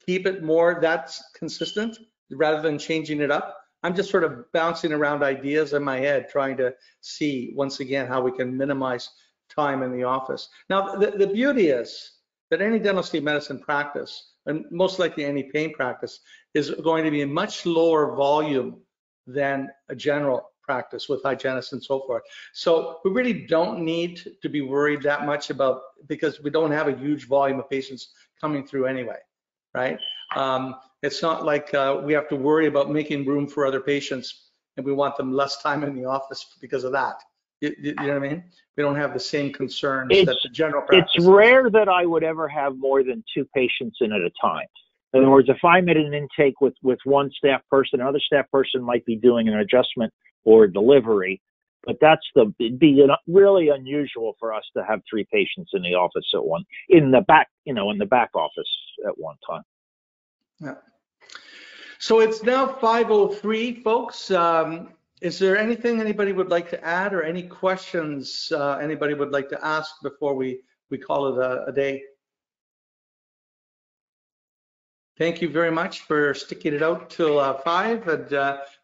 Speaker 1: keep it more that's consistent rather than changing it up. I'm just sort of bouncing around ideas in my head, trying to see once again how we can minimize time in the office. Now, the beauty is that any dental sleep medicine practice, and most likely any pain practice, is going to be a much lower volume than a general practice with hygienists and so forth. So we really don't need to be worried that much about, because we don't have a huge volume of patients coming through anyway, right? It's not like we have to worry about making room for other patients and we want them less time in the office because of that. You know what I mean? We don't have the same concerns that the general practice.
Speaker 5: It's rare that I would ever have more than 2 patients in at a time. In other words, if I'm at an intake with one staff person, another staff person might be doing an adjustment or delivery, but it'd be really unusual for us to have 3 patients in the office in the back office at one time.
Speaker 1: Yeah. So it's now 5:03, folks. Is there anything anybody would like to add or any questions anybody would like to ask before we call it a day? Thank you very much for sticking it out till 5, and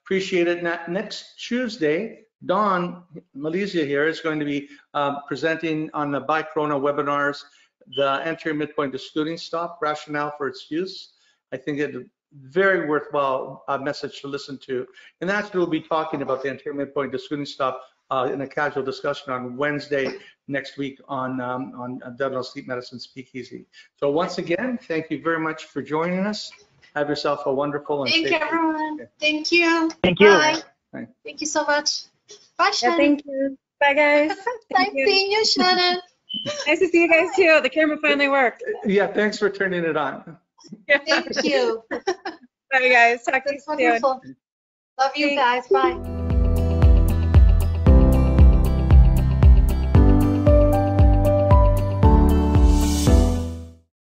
Speaker 1: appreciate it. Next Tuesday, Dawn Malaysia here is going to be presenting on the Bi-Corona webinars, the anterior midpoint excluding stop, rationale for its use. I think it's a very worthwhile message to listen to. And actually we'll be talking about the anterior midpoint excluding stop in a casual discussion on Wednesday next week on Dental Sleep Medicine Speakeasy. So once again, thank you very much for joining us. Have yourself a wonderful and
Speaker 4: Thank you, everyone.
Speaker 1: Okay.
Speaker 4: Thank you.
Speaker 5: Thank you.
Speaker 4: Bye.
Speaker 1: Bye.
Speaker 4: Thank you so much. Bye,
Speaker 3: Yeah,
Speaker 4: Shannon.
Speaker 3: thank you. Bye, guys.
Speaker 4: Nice seeing you, Shannon.
Speaker 3: Nice to see you guys too. The camera finally worked.
Speaker 1: Yeah, thanks for turning it on.
Speaker 4: Thank you.
Speaker 3: Bye, guys. Talk to you
Speaker 4: That's
Speaker 3: soon.
Speaker 4: wonderful. Love you guys. Bye.